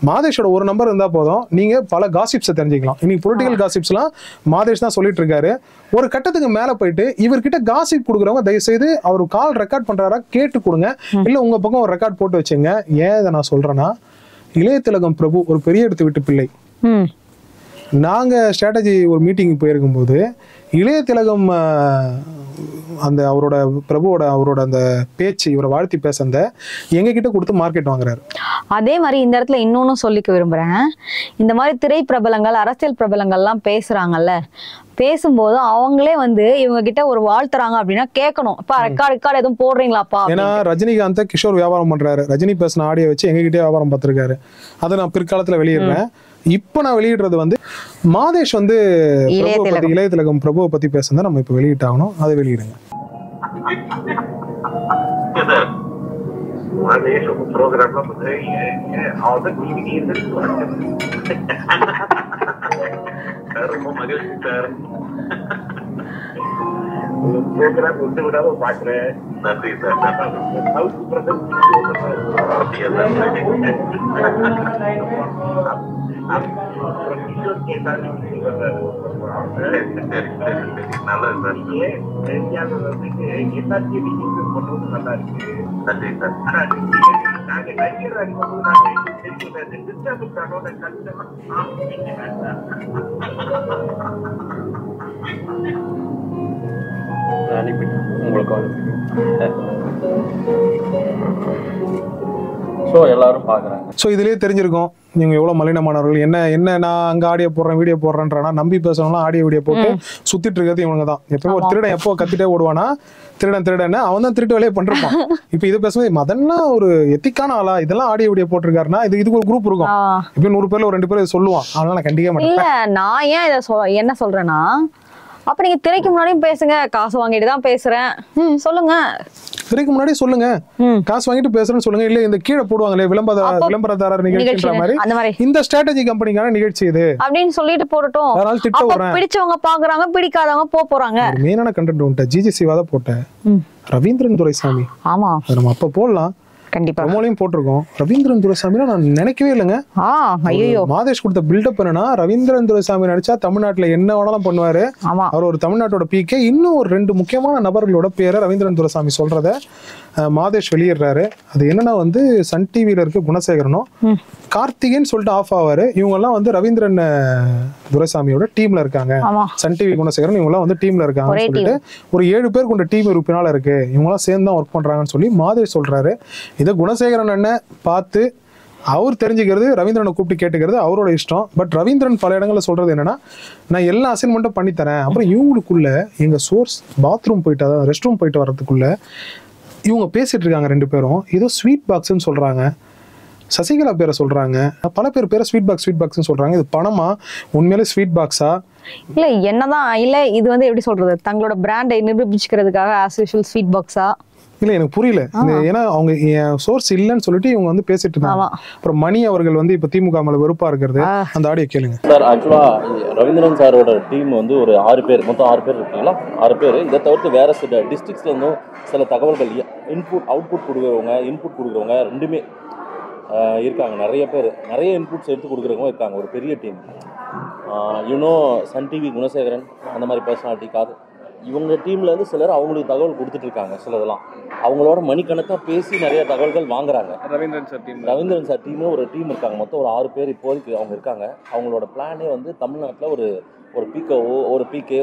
மாதேஷோட ஒரு நம்பர் இருந்தா போதும், நீங்க பல காசிப்ஸை தெரிஞ்சுக்கலாம். இன்னைக்கு பொலிட்டிக்கல் காசிப்ஸ்லாம் மாதேஷ் தான் சொல்லிட்டு இருக்காரு. ஒரு கட்டத்துக்கு மேல போயிட்டு இவர்கிட்ட காசிப் கொடுக்குறவங்க தயவு செய்து அவர் கால் ரெக்கார்ட் பண்றாரா கேட்டு கொடுங்க, இல்ல உங்க பக்கம் ஒரு ரெக்கார்ட் போட்டு வச்சுங்க. ஏன் இதை நான் சொல்றேன்னா, இளைய திலகம் பிரபு ஒரு பெரிய இடத்து விட்டு பிள்ளை. நாங்க ஸ்ட்ராட்டஜி ஒரு மீட்டிங் போயிருக்கும் போது இளைய திலகம் அந்த அவரோட அந்த பேச்சு, இவரை வாழ்த்தி பேச அந்த எங்க கிட்ட கொடுத்து மார்க்கெட் வாங்குறாரு. அதே மாதிரி இந்த இடத்துல இன்னொன்னும் சொல்லிக்க விரும்புறேன். இந்த மாதிரி திரை பிரபலங்கள், அரசியல் பிரபலங்கள்லாம் பேசுறாங்கல்ல, பேசும்போது அவங்களே வந்து இவங்க கிட்ட ஒரு வாழ்த்துறாங்க அப்படின்னா கேட்கணும். இப்ப ரெக்கார்ட் எதுவும் போடுறீங்களாப்பா? ஏன்னா ரஜினிகாந்த் கிஷோர் வியாபாரம் பண்றாரு, ரஜினி பேசின ஆடியோ வச்சு எங்ககிட்டே வியாபாரம் பார்த்திருக்காரு. அதை நான் பிற்காலத்துல வெளியிடுறேன். இப்ப நான் வெளியிடுறது வந்து மாதேஷ் வந்து இளைய திலகம் பிரபுவை பத்தி பேசுறத நம்ம இப்ப வெளியிட்டாகணும். அதை வெளியிடுங்க. மாதேஷ் உங்க ப்ரோக்ராம்ல வந்து ரொம்ப மகிழ்ச்சி சார். ப்ரோக்ராம் விட்டு விடாம பாக்குறேன். நன்றி சார். நல்லது சார். எல்லாத்தையும் பண்றது நல்லா இருக்கு. நன்றி சார். நாங்க நடிகர் அறிமுகம் நாங்க ஸோ எல்லாரும் பார்க்குறாங்க. ஸோ இதுலேயே தெரிஞ்சிருக்கும் நீங்க எவ்வளவு மலினமானவர்கள். என்ன நான் அங்க ஆடியோ போடுறேன் வீடியோ போடுறேன்றானா, நம்பி பேசணும்னா ஆடியோ வீடியோ போட்டு சுத்திட்டு இருக்கிறது இவங்க தான். எப்பவும் ஒரு திருடன் எப்போ கத்திட்டே ஓடுவானா, திருடன் அவன் தான் திருட்டு வேலையை பண்ணிருப்பான். இப்ப இது பேசும்போது மதன்னா ஒரு எத்திக்கான ஆளா, இதெல்லாம் ஆடியோ வீடியோ போட்டிருக்காருன்னா இதுக்கு ஒரு குரூப் இருக்கும். இப்ப 100 பேர்ல ஒரு 2 பேர் சொல்லுவான். அதனால நான் கண்டிக்க மாட்டேன். இல்ல நான் ஏன் இதை என்ன சொல்றேன்னா, அப்ப நீங்க திரைக்கு முன்னாடியும் பேசுங்க, காசு வாங்கிட்டு தான் பேசுறேன் சொல்லுங்க. திரைக்கு முன்னாடி சொல்லுங்க, காசு வாங்கிட்டு பேசுறேன்னு சொல்லுங்க. இல்ல இந்த கீழே போடுவாங்களே விளம்பரதாரர் நிகழ்ச்சின்ற மாதிரி இந்த ஸ்ட்ராட்டஜி கம்பெனிக்கான நிகழ்ச்சி இது அப்படின்னு சொல்லிட்டு போறட்டும். அதனால திட்ட வரேன். பிடிச்சவங்க பாக்குறாங்க, பிடிக்காதவங்க போறாங்க. மெயினான கண்டென்ட் உண்டு. ஜிஜி சிவா தான் போட்டேன், ரவீந்திரன் துரைசாமி. ஆமா, நம்ம அப்ப போடலாம், கண்டிப்பா பிரமோலையும் போட்டிருக்கோம். ரவீந்திரன் துரைசாமி நான் நினைக்கவே இல்லைங்க. மாதேஷ் கொடுத்த பில்டப் என்னன்னா, ரவீந்திரன் துரைசாமி நடிச்சா தமிழ்நாட்டுல என்ன வேணாலும் பண்ணுவாரு. அவர் ஒரு தமிழ்நாட்டோட பீக்கே. இன்னும் ஒரு 2 முக்கியமான நபர்களோட பேரை ரவீந்திரன் துரைசாமி சொல்றத மாதேஷ் வெளியிடுறாரு. அது என்னன்னா வந்து சன் டிவில இருக்க குணசேகரனும் கார்த்திகேன்னு சொல்லிட்டு ஆஃப் ஆவாரு. இவங்க எல்லாம் வந்து ரவீந்திரன் துரைசாமியோட டீம்ல இருக்காங்க. சன் டிவி குணசேகரன் இவங்க எல்லாம் வந்து டீம்ல இருக்காங்கன்னு சொல்லிட்டு ஒரு 7 பேர் கொண்ட டீம் உறுப்பினால இருக்கு, இவங்க எல்லாம் சேர்ந்து தான் ஒர்க் பண்றாங்கன்னு சொல்லி மாதேஷ் சொல்றாரு. இதை குணசேகரன் அண்ணன் பார்த்து அவர் தெரிஞ்சுக்கிறது, ரவீந்திரனை கூப்பிட்டு கேட்டுக்கிறது அவரோட இஷ்டம். பட் ரவீந்திரன் பல இடங்கள்ல சொல்றது என்னன்னா, நான் எல்லா அசைன்மெண்ட்டும் பண்ணித்தரேன். அப்புறம் இவங்களுக்குள்ள எங்க சோர்ஸ் பாத்ரூம் போயிட்டு, அதாவது ரெஸ்ட் ரூம் போயிட்டு வர்றதுக்குள்ள இவங்க பேசிட்டு இருக்காங்க 2 பேரும். ஏதோ ஸ்வீட் பாக்ஸ்ன்னு சொல்றாங்க, சசிகலா பேரை சொல்றாங்க, பல பேர் பேரை ஸ்வீட் பாக்ஸ்ன்னு சொல்றாங்க. இது பணமா, உண்மையிலே ஸ்வீட் பாக்ஸா? இல்ல என்னதான் இல்ல இது வந்து எப்படி சொல்றது, தங்களோட பிராண்டை நிரூபிச்சுக்கிறதுக்காக ஆஸ் யூஷுவல் ஸ்வீட் பாக்ஸா? இல்ல எனக்கு புரியல. ஏன்னா அவங்க சோர்ஸ் இல்லன்னு சொல்லிட்டு இவங்க வந்து பேசிட்டு இருந்தாங்க. அப்புறம் மணி அவர்கள் வந்து இப்ப திமுக மேல வெறுப்பா இருக்கிறது, அந்த ஆடியோ கேளுங்க சார். ஆக்சுவலா ரவீந்திரன் சாரோட டீம் வந்து ஒரு 6 பேர், மொத்தம் 6 பேர் இருக்கீங்களா? 6 பேர். இதை தவிர்த்து வேற சில டிஸ்ட்ரிக்ட்ஸ்ல இருந்தும் சில தகவல்கள் இன்புட் அவுட்புட் கொடுக்குறவங்க, இன்புட் கொடுக்குறவங்க 2மே இருக்காங்க நிறைய பேர், நிறைய இன்புட்ஸ் எடுத்து கொடுக்குறவங்க இருக்காங்க. ஒரு பெரிய டீம். சன் டிவி குணசேகரன் அந்த மாதிரி பர்சனாலிட்டி இவங்க டீம்லேருந்து சிலர் அவங்களுக்கு தகவல் கொடுத்துட்டு இருக்காங்க. சிலதெல்லாம் அவங்களோட மணிக்கணக்காக பேசி நிறைய தகவல்கள் வாங்குறாங்க. ரவீந்திரன் சார் டீமே ஒரு டீம் இருக்காங்க. மொத்தம் ஒரு 6 பேர் இப்போதைக்கு அவங்க இருக்காங்க. அவங்களோட பிளானே வந்து தமிழ்நாட்டில் ஒரு பிகே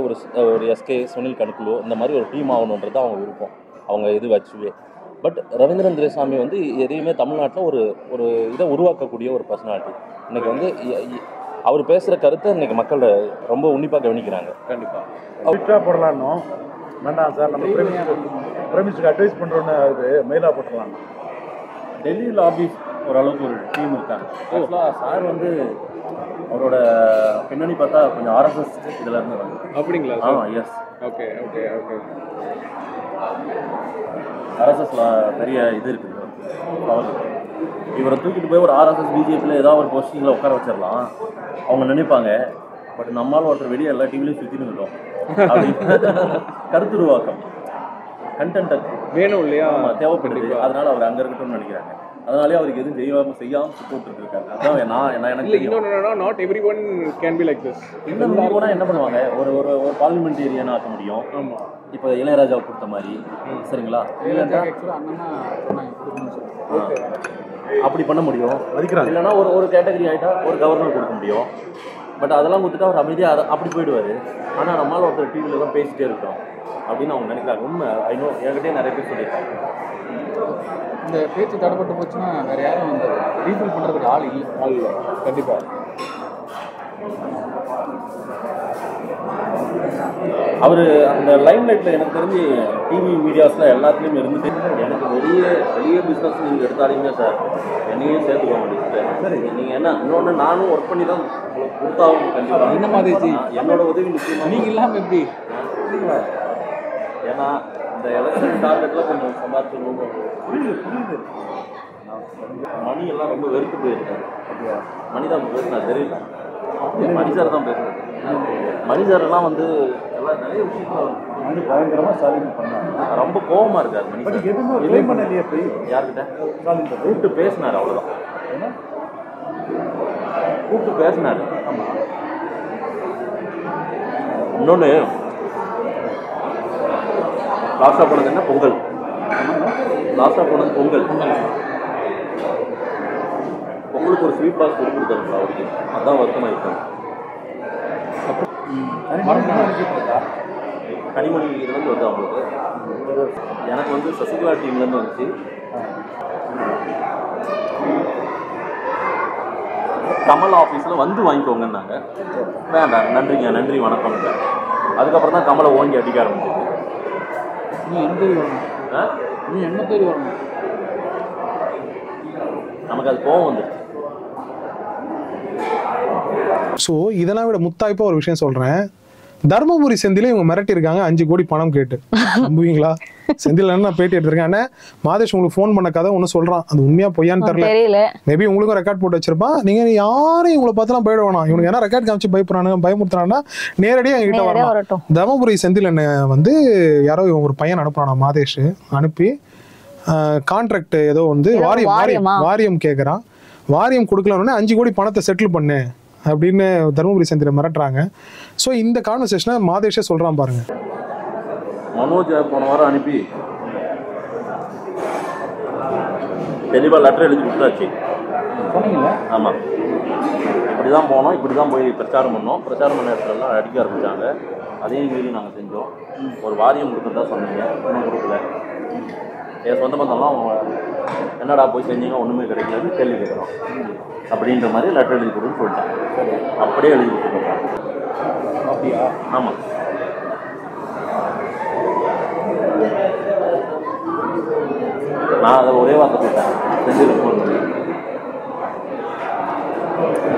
ஒரு எஸ்கே சுனில் கணுக்குலோ இந்த மாதிரி ஒரு டீம் ஆகணுன்றது அவங்க விருப்பம். அவங்க இது வச்சுவே. பட் ரவீந்திரன் துரைசாமி வந்து எதையுமே தமிழ்நாட்டில் ஒரு இதை உருவாக்கக்கூடிய ஒரு பர்சனாலிட்டி. இன்னைக்கு வந்து அவர் பேசுகிற கருத்தை இன்னைக்கு மக்கள் ரொம்ப உன்னிப்பாக கவனிக்கிறாங்க. கண்டிப்பாக போடலான்னு வேண்டாம் சார், நம்ம பிரமிஸுக்கு அட்வைஸ் பண்ணுறோன்னு அது மெயிலாக போட்டுடலாம். டெல்லியில் ஆஃபீஸ் ஓரளவுக்கு ஒரு டீம் இருக்காங்க. ஆக்சுவலாக சார் வந்து அவரோட பின்னணி பார்த்தா கொஞ்சம் ஆர்எஸ்எஸ் இதில் இருந்து வராங்க. அப்படிங்களா? எஸ். ஓகே. ஆர்எஸ்எஸ்ல பெரிய இது இருக்குது. இவரை தூக்கிட்டு போய் ஒரு ஆர்எஸ்எஸ் பிஜேபியில் ஏதாவது ஒரு போஸ்டிங்கில் உட்கார வச்சிடலாம் அவங்க நினைப்பாங்க. பட் நம்மளால் ஒருத்தர் வெளியே எல்லா டிவிலையும் சுற்றின்னு இருக்கோம் அப்படின்னு கருத்துருவாக்கம் கண்டென்ட் வேணும் இல்லையா, தேவைப்படுது. அதனால அவர் அங்கே இருக்கட்டும்னு நினைக்கிறாங்க. அதனாலே அவருக்கு எதுவும் செய்யாமல் சுட்டு இருக்காரு. அதான் எனக்கு not every one can be like this. என்ன பண்ணுவாங்க, ஒரு பார்லிமெண்டேரியன் ஆக்க முடியும். இப்போ இளையராஜாவை கொடுத்த மாதிரி சரிங்களா, அப்படி பண்ண முடியும். இல்லைன்னா ஒரு கேட்டகரி ஆகிட்டா ஒரு கவர்னர் கொடுக்க முடியும். பட் அதெல்லாம் கொடுத்துட்டு அவர் அமைதியாக அப்படி போயிடுவார். ஆனால் நம்மளால் ஒருத்தர் டிவியில் தான் பேசிகிட்டே இருக்கோம் அப்படின்னு அவங்க நினைக்கிறாங்க. உண்மை ஐநோ, என்கிட்டே நிறைய பேர் சொல்லியிருக்காங்க. இந்த பேச்சு தடைப்பட்டு போச்சுன்னா வேறு யாரும் வந்து ரீஃபில் பண்ணுறதுக்கு ஆள் இல்லை. கண்டிப்பாக அவர் அந்த லைம் லைட்டில் எனக்கு தெரிஞ்சு டிவி மீடியாஸில் எல்லாத்துலேயும் இருந்துட்டு எனக்கு வெளியே பிஸ்னஸ் நீங்கள் எடுத்தாலுமே சார் என்னையும் சேர்த்துக்க முடியுது. சரி, நீங்கள் என்ன இன்னொன்று நானும் ஒர்க் பண்ணி தான் உங்களுக்கு கொடுத்தாவும் கண்டிப்பாக இந்த மாதிரி என்னோட உதவி நிச்சயமாக நீங்கள் இல்லாமல் எப்படி? ஏன்னா இந்த எலெக்ஷன் டார்கெட்டில் கொஞ்சம் சம்பாதிச்சு புரியுது. மணி எல்லாம் ரொம்ப வெறுத்து போயிருக்காரு. மணி தான் பேசுனார், தெரியல. மணிசார் தான் பேசுறாரு. மணிசாரெல்லாம் வந்து எல்லாம் நிறைய விஷயத்துல பயங்கரமாக சாலிங் பண்ணாங்க. ரொம்ப கோபமாக இருக்காரு மணிசார். எதுவும் பண்ணலையே போய் யார்கிட்ட கூப்பிட்டு பேசினார், அவ்வளோதான். கூப்பிட்டு பேசினார். இன்னொன்று லாஸ்டாக போனது என்ன, பொங்கல். லாஸ்டாக போனது பொங்கல். பொங்கலுக்கு ஒரு ஸ்வீட் பாக்ஸ் கொடுத்துருக்காங்க அவருக்கு. அதான் வருத்தமாக இருக்காங்க. கனிமொழி இதுலேருந்து வந்து அவங்களுக்கு எனக்கு வந்து சசிகலா டீம்லேருந்து வந்துச்சு. கமல் ஆஃபீஸில் வந்து வாங்கிக்கோங்கன்னாங்க. வேண்டாம், நன்றிங்க, நன்றி வணக்கம்ங்க. அதுக்கப்புறம் தான் கமலை ஓங்கி அடிக்க ஆரம்பிச்சிருக்கு. நீ என்ன தேடி வரணும், நமக்கு அது கோவம் வந்துடுச்சு. ஸோ இதெல்லாம் விட முத்தாய்ப்பா ஒரு விஷயம் சொல்றேன். தர்மபுரி செந்தில இவங்க மிரட்டிருக்காங்க 5 கோடி பணம் கேட்டு. நம்புவீங்களா? செந்தில் நான் பேட்டி எடுத்திருக்கேன். அண்ணா மாதேஷ் உங்களுக்கு ஃபோன் பண்ண கதை ஒன்று சொல்றான், அது உண்மையா பொய்யான்னு தெரியல. மேபி உங்களுக்கும் ரெக்கார்ட் போட்டு வச்சிருப்பான். நீங்க யாரும் இவங்களை பார்த்துலாம் போயிட வேணாம். இவனுக்கு ஏன்னா ரெக்கார்ட் காமிச்சு பயமுறுத்துறான்னா நேரடியாக என்கிட்ட வரட்டும். தர்மபுரி செந்தில் என்ன வந்து யாரோ ஒரு பையன் அனுப்புறானா, மாதேஷ் அனுப்பி கான்ட்ராக்ட் ஏதோ வந்து வாரியம் கேட்குறான். வாரியம் கொடுக்கலன்னு 5 கோடி பணத்தை செட்டில் பண்ணு அப்படின்னு தர்மபுரி செந்தில மிரட்டுறாங்க. ஸோ இந்த கான்வர்சேஷனை மாதேஷே சொல்றான் பாருங்க. மனோஜ் போன வாரம் அனுப்பி தெளிவாக லெட்டர் எழுதி கொடுத்தாச்சு. ஆமாம், இப்படி தான் போனோம், இப்படி தான் போய் பிரச்சாரம் பண்ணோம். பிரச்சாரம் பண்ண இடத்துலலாம் அடிக்க ஆரம்பித்தாங்க. அதையும் மீறி நாங்கள் செஞ்சோம். ஒரு வாரியம் கொடுக்குறதா சொன்னீங்க, ஒன்றும் கொடுக்கல. என் சொந்த பந்தம்லாம் என்னடா போய் செஞ்சீங்க, ஒன்றுமே கிடைக்கலன்னு கேள்வி கேட்குறோம் அப்படின்ற மாதிரி லெட்டர் எழுதி கொடுன்னு சொல்லிட்டாங்க. அப்படியே எழுதி கொடுத்துருக்காங்க. அப்படியா? ஆமாம். நான் அதை ஒரே வார்த்தை சொல்லிட்டேன், செந்தில் ஃபோன் பண்ணி.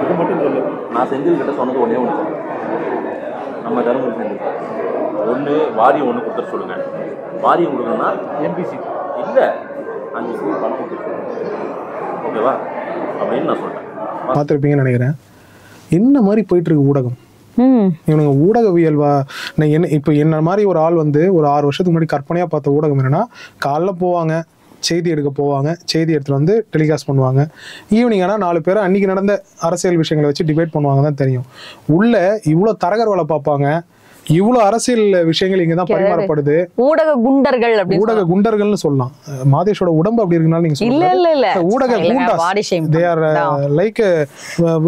இது மட்டும் சொல்லு, நான் செந்தில் கிட்ட சொன்னது ஒன்றே ஒன்று. நம்ம தருமபுரி செந்தில் ஒன்று வாரியம் ஒன்று கொடுத்துட்டு சொல்லுங்கள். வாரியம் கொடுக்கணும்னா எம்பிசி இல்லை 5 சீட் பணம் கொடுத்துட்டு ஓகேவா அப்படின்னு நான் சொல்கிறேன். பார்த்துருப்பீங்கன்னு நினைக்கிறேன். என்ன மாதிரி போயிட்டு இருக்கு ஊடகம். இவனுங்க ஊடகவியல் இப்போ என்ன மாதிரி ஒரு ஆள் வந்து ஒரு 6 வருஷத்துக்கு முன்னாடி கற்பனையாக பார்த்த ஊடகம் என்னன்னா, காலைல போவாங்க, செய்தி எடுக்க போவாங்க, செய்தி எடுத்துகிட்டு வந்து டெலிகாஸ்ட் பண்ணுவாங்க. ஈவினிங் ஆனால் 4 பேர் அன்றைக்கி நடந்த அரசியல் விஷயங்களை வச்சு டிபேட் பண்ணுவாங்க தான் தெரியும். உள்ள இவ்வளோ தரகர் வேலை பார்ப்பாங்க, இவ்வளவு அரசியல் விஷயங்கள் இங்கதான் பரிமாறப்படுது. ஊடக குண்டர்கள், ஊடக குண்டர்கள்னு சொல்லலாம். மாதேஷோட உடம்பு அப்படி இருக்கனால நீங்க சொல்லுங்க ஊடக குண்டாஸ். தே ஆர் லைக்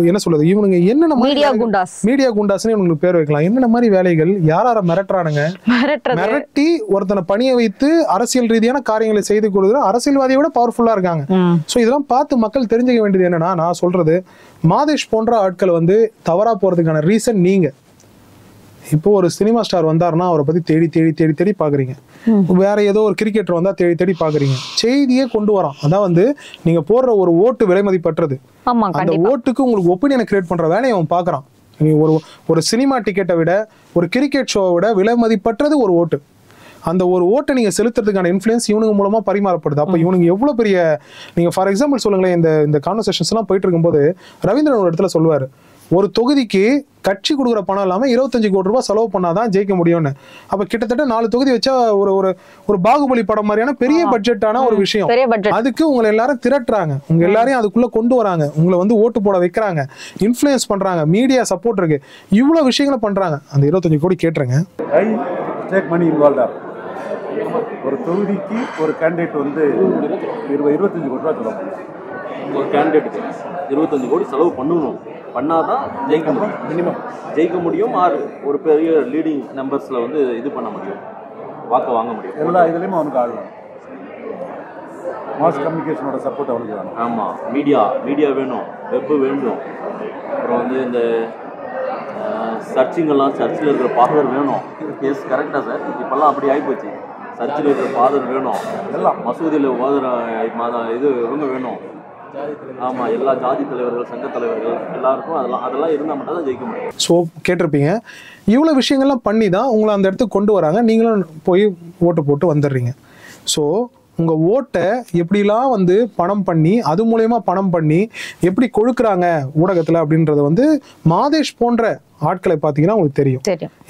என்ன சொல்றது, இவனுங்க என்னென்ன மீடியா குண்டாஸ், மீடியா குண்டாஸ்னு இவங்களுக்கு பேர் வைக்கலாம். என்னென்ன மாதிரி வேலைகள், யார மிரட்டுறானுங்க, மிரட்டி ஒருத்தனை பணிய வைத்து அரசியல் ரீதியான காரியங்களை செய்து கொடுக்குற அரசியல்வாதியை விட பவர்ஃபுல்லா இருக்காங்க. சோ இதெல்லாம் பார்த்து மக்கள் தெரிஞ்சுக்க வேண்டியது என்னன்னா, நான் சொல்றது மாதேஷ் போன்ற ஆட்கள் வந்து தவறா போறதுக்கான ரீசன் நீங்க. இப்போ ஒரு சினிமா ஸ்டார் வந்தாருன்னா அவரை பத்தி தேடி தேடி தேடி தேடி பாக்குறீங்க. வேற ஏதோ ஒரு கிரிக்கெட்டர் வந்தா தேடி தேடி பாக்குறீங்க. செய்தியே கொண்டு வரோம். அதான் வந்து நீங்க போடுற ஒரு ஓட்டு விலை மதிப்பற்றது. அந்த ஓட்டுக்கு உங்களுக்கு ஒப்பீனியனை கிரியேட் பண்ற வேலையை அவன் பாக்குறான். ஒரு சினிமா டிக்கெட்டை விட, ஒரு கிரிக்கெட் ஷோவை விட விலை மதிப்பற்றது ஒரு ஓட்டு. அந்த ஒரு ஓட்டை நீங்க செலுத்துறதுக்கான இன்ஃப்ளூயன்ஸ் இவனுங்க மூலமா பரிமாறப்படுது. அப்ப இவனுங்க எவ்வளவு பெரிய, நீங்க ஃபார் எக்ஸாம்பிள் சொல்லுங்களேன், இந்த கான்வர்சேஷன்ஸ் எல்லாம் போயிட்டு இருக்கும்போது ரவீந்திரன் ஒரு இடத்துல சொல்லுவாரு, ஒரு தொகுதிக்கு கட்சி கொடுக்குற பணம் இல்லாம 25 கோடி ரூபாய் செலவு பண்ணாதான் ஜெயிக்க முடியும்னு. அப்ப கிட்டத்தட்ட 4 தொகுதி வச்சா ஒரு பாகுபலி படம் மாதிரியான பெரிய பட்ஜெட்டான ஒரு விஷயம். அதுக்கு உங்களை எல்லாரும் திரட்டுறாங்க, உங்க எல்லாரையும் அதுக்குள்ள கொண்டு வராங்க, உங்களை வந்து ஓட்டு போட வைக்கிறாங்க, இன்ஃப்ளூயன்ஸ் பண்றாங்க, மீடியா சப்போர்ட் இருக்கு, இவ்வளவு விஷயங்களை பண்றாங்க. அந்த 25 கோடி கேட்டுருங்க. ஒரு தொகுதிக்கு ஒரு கேண்டிடேட் வந்து 25 கோடி ரூபாய் செலவு பண்ணுவாங்க. ஒரு கேண்டிடேட்டுக்கு 25 கோடி செலவு பண்ணணும், பண்ணாதான் ஜெயிக்க முடியும். மினிமம் ஜெயிக்க முடியும். ஒரு பெரிய லீடிங் நம்பர்ஸ்ல வந்து இது பண்ண முடியும், வாக்க வாங்க முடியும். எல்லா இதுலயும் அவனுக்கு ஆள் வேணும். மாஸ் கம்யூனிகேஷனோட சப்போர்ட் அவனுக்கு வேணும். ஆமா, மீடியா வேணும், வெப் வேணும். அப்புறம் வந்து இந்த சர்ச்சிங்கெல்லாம், சர்ச்சில் இருக்கிற ஃபாதர் வேணும். எஸ் கரெக்டா சார், இப்பெல்லாம் அப்படி ஆகிப்போச்சு. சர்ச்சில் இருக்கிற ஃபாதர் வேணும், எல்லாம் மசூதியில் இது இவங்க வேணும். ஆமா, எல்லா ஜாதி தலைவர்கள், சங்க தலைவர்கள் எல்லாருக்கும் அதெல்லாம் இருந்தால் மட்டும் தான் ஜெயிக்க முடியும். ஸோ கேட்டிருப்பீங்க, இவ்வளோ விஷயங்கள்லாம் பண்ணி தான் உங்களை அந்த இடத்துக்கு கொண்டு வராங்க. நீங்களும் போய் ஓட்டு போட்டு வந்துடுறீங்க. ஸோ உங்கள் ஓட்டை எப்படிலாம் வந்து பணம் பண்ணி, அது மூலயமா பணம் பண்ணி எப்படி கொழுக்கிறாங்க ஊடகத்தில் அப்படின்றத வந்து மாதேஷ் போன்ற ஆட்களை பார்த்தீங்கன்னா உங்களுக்கு தெரியும்.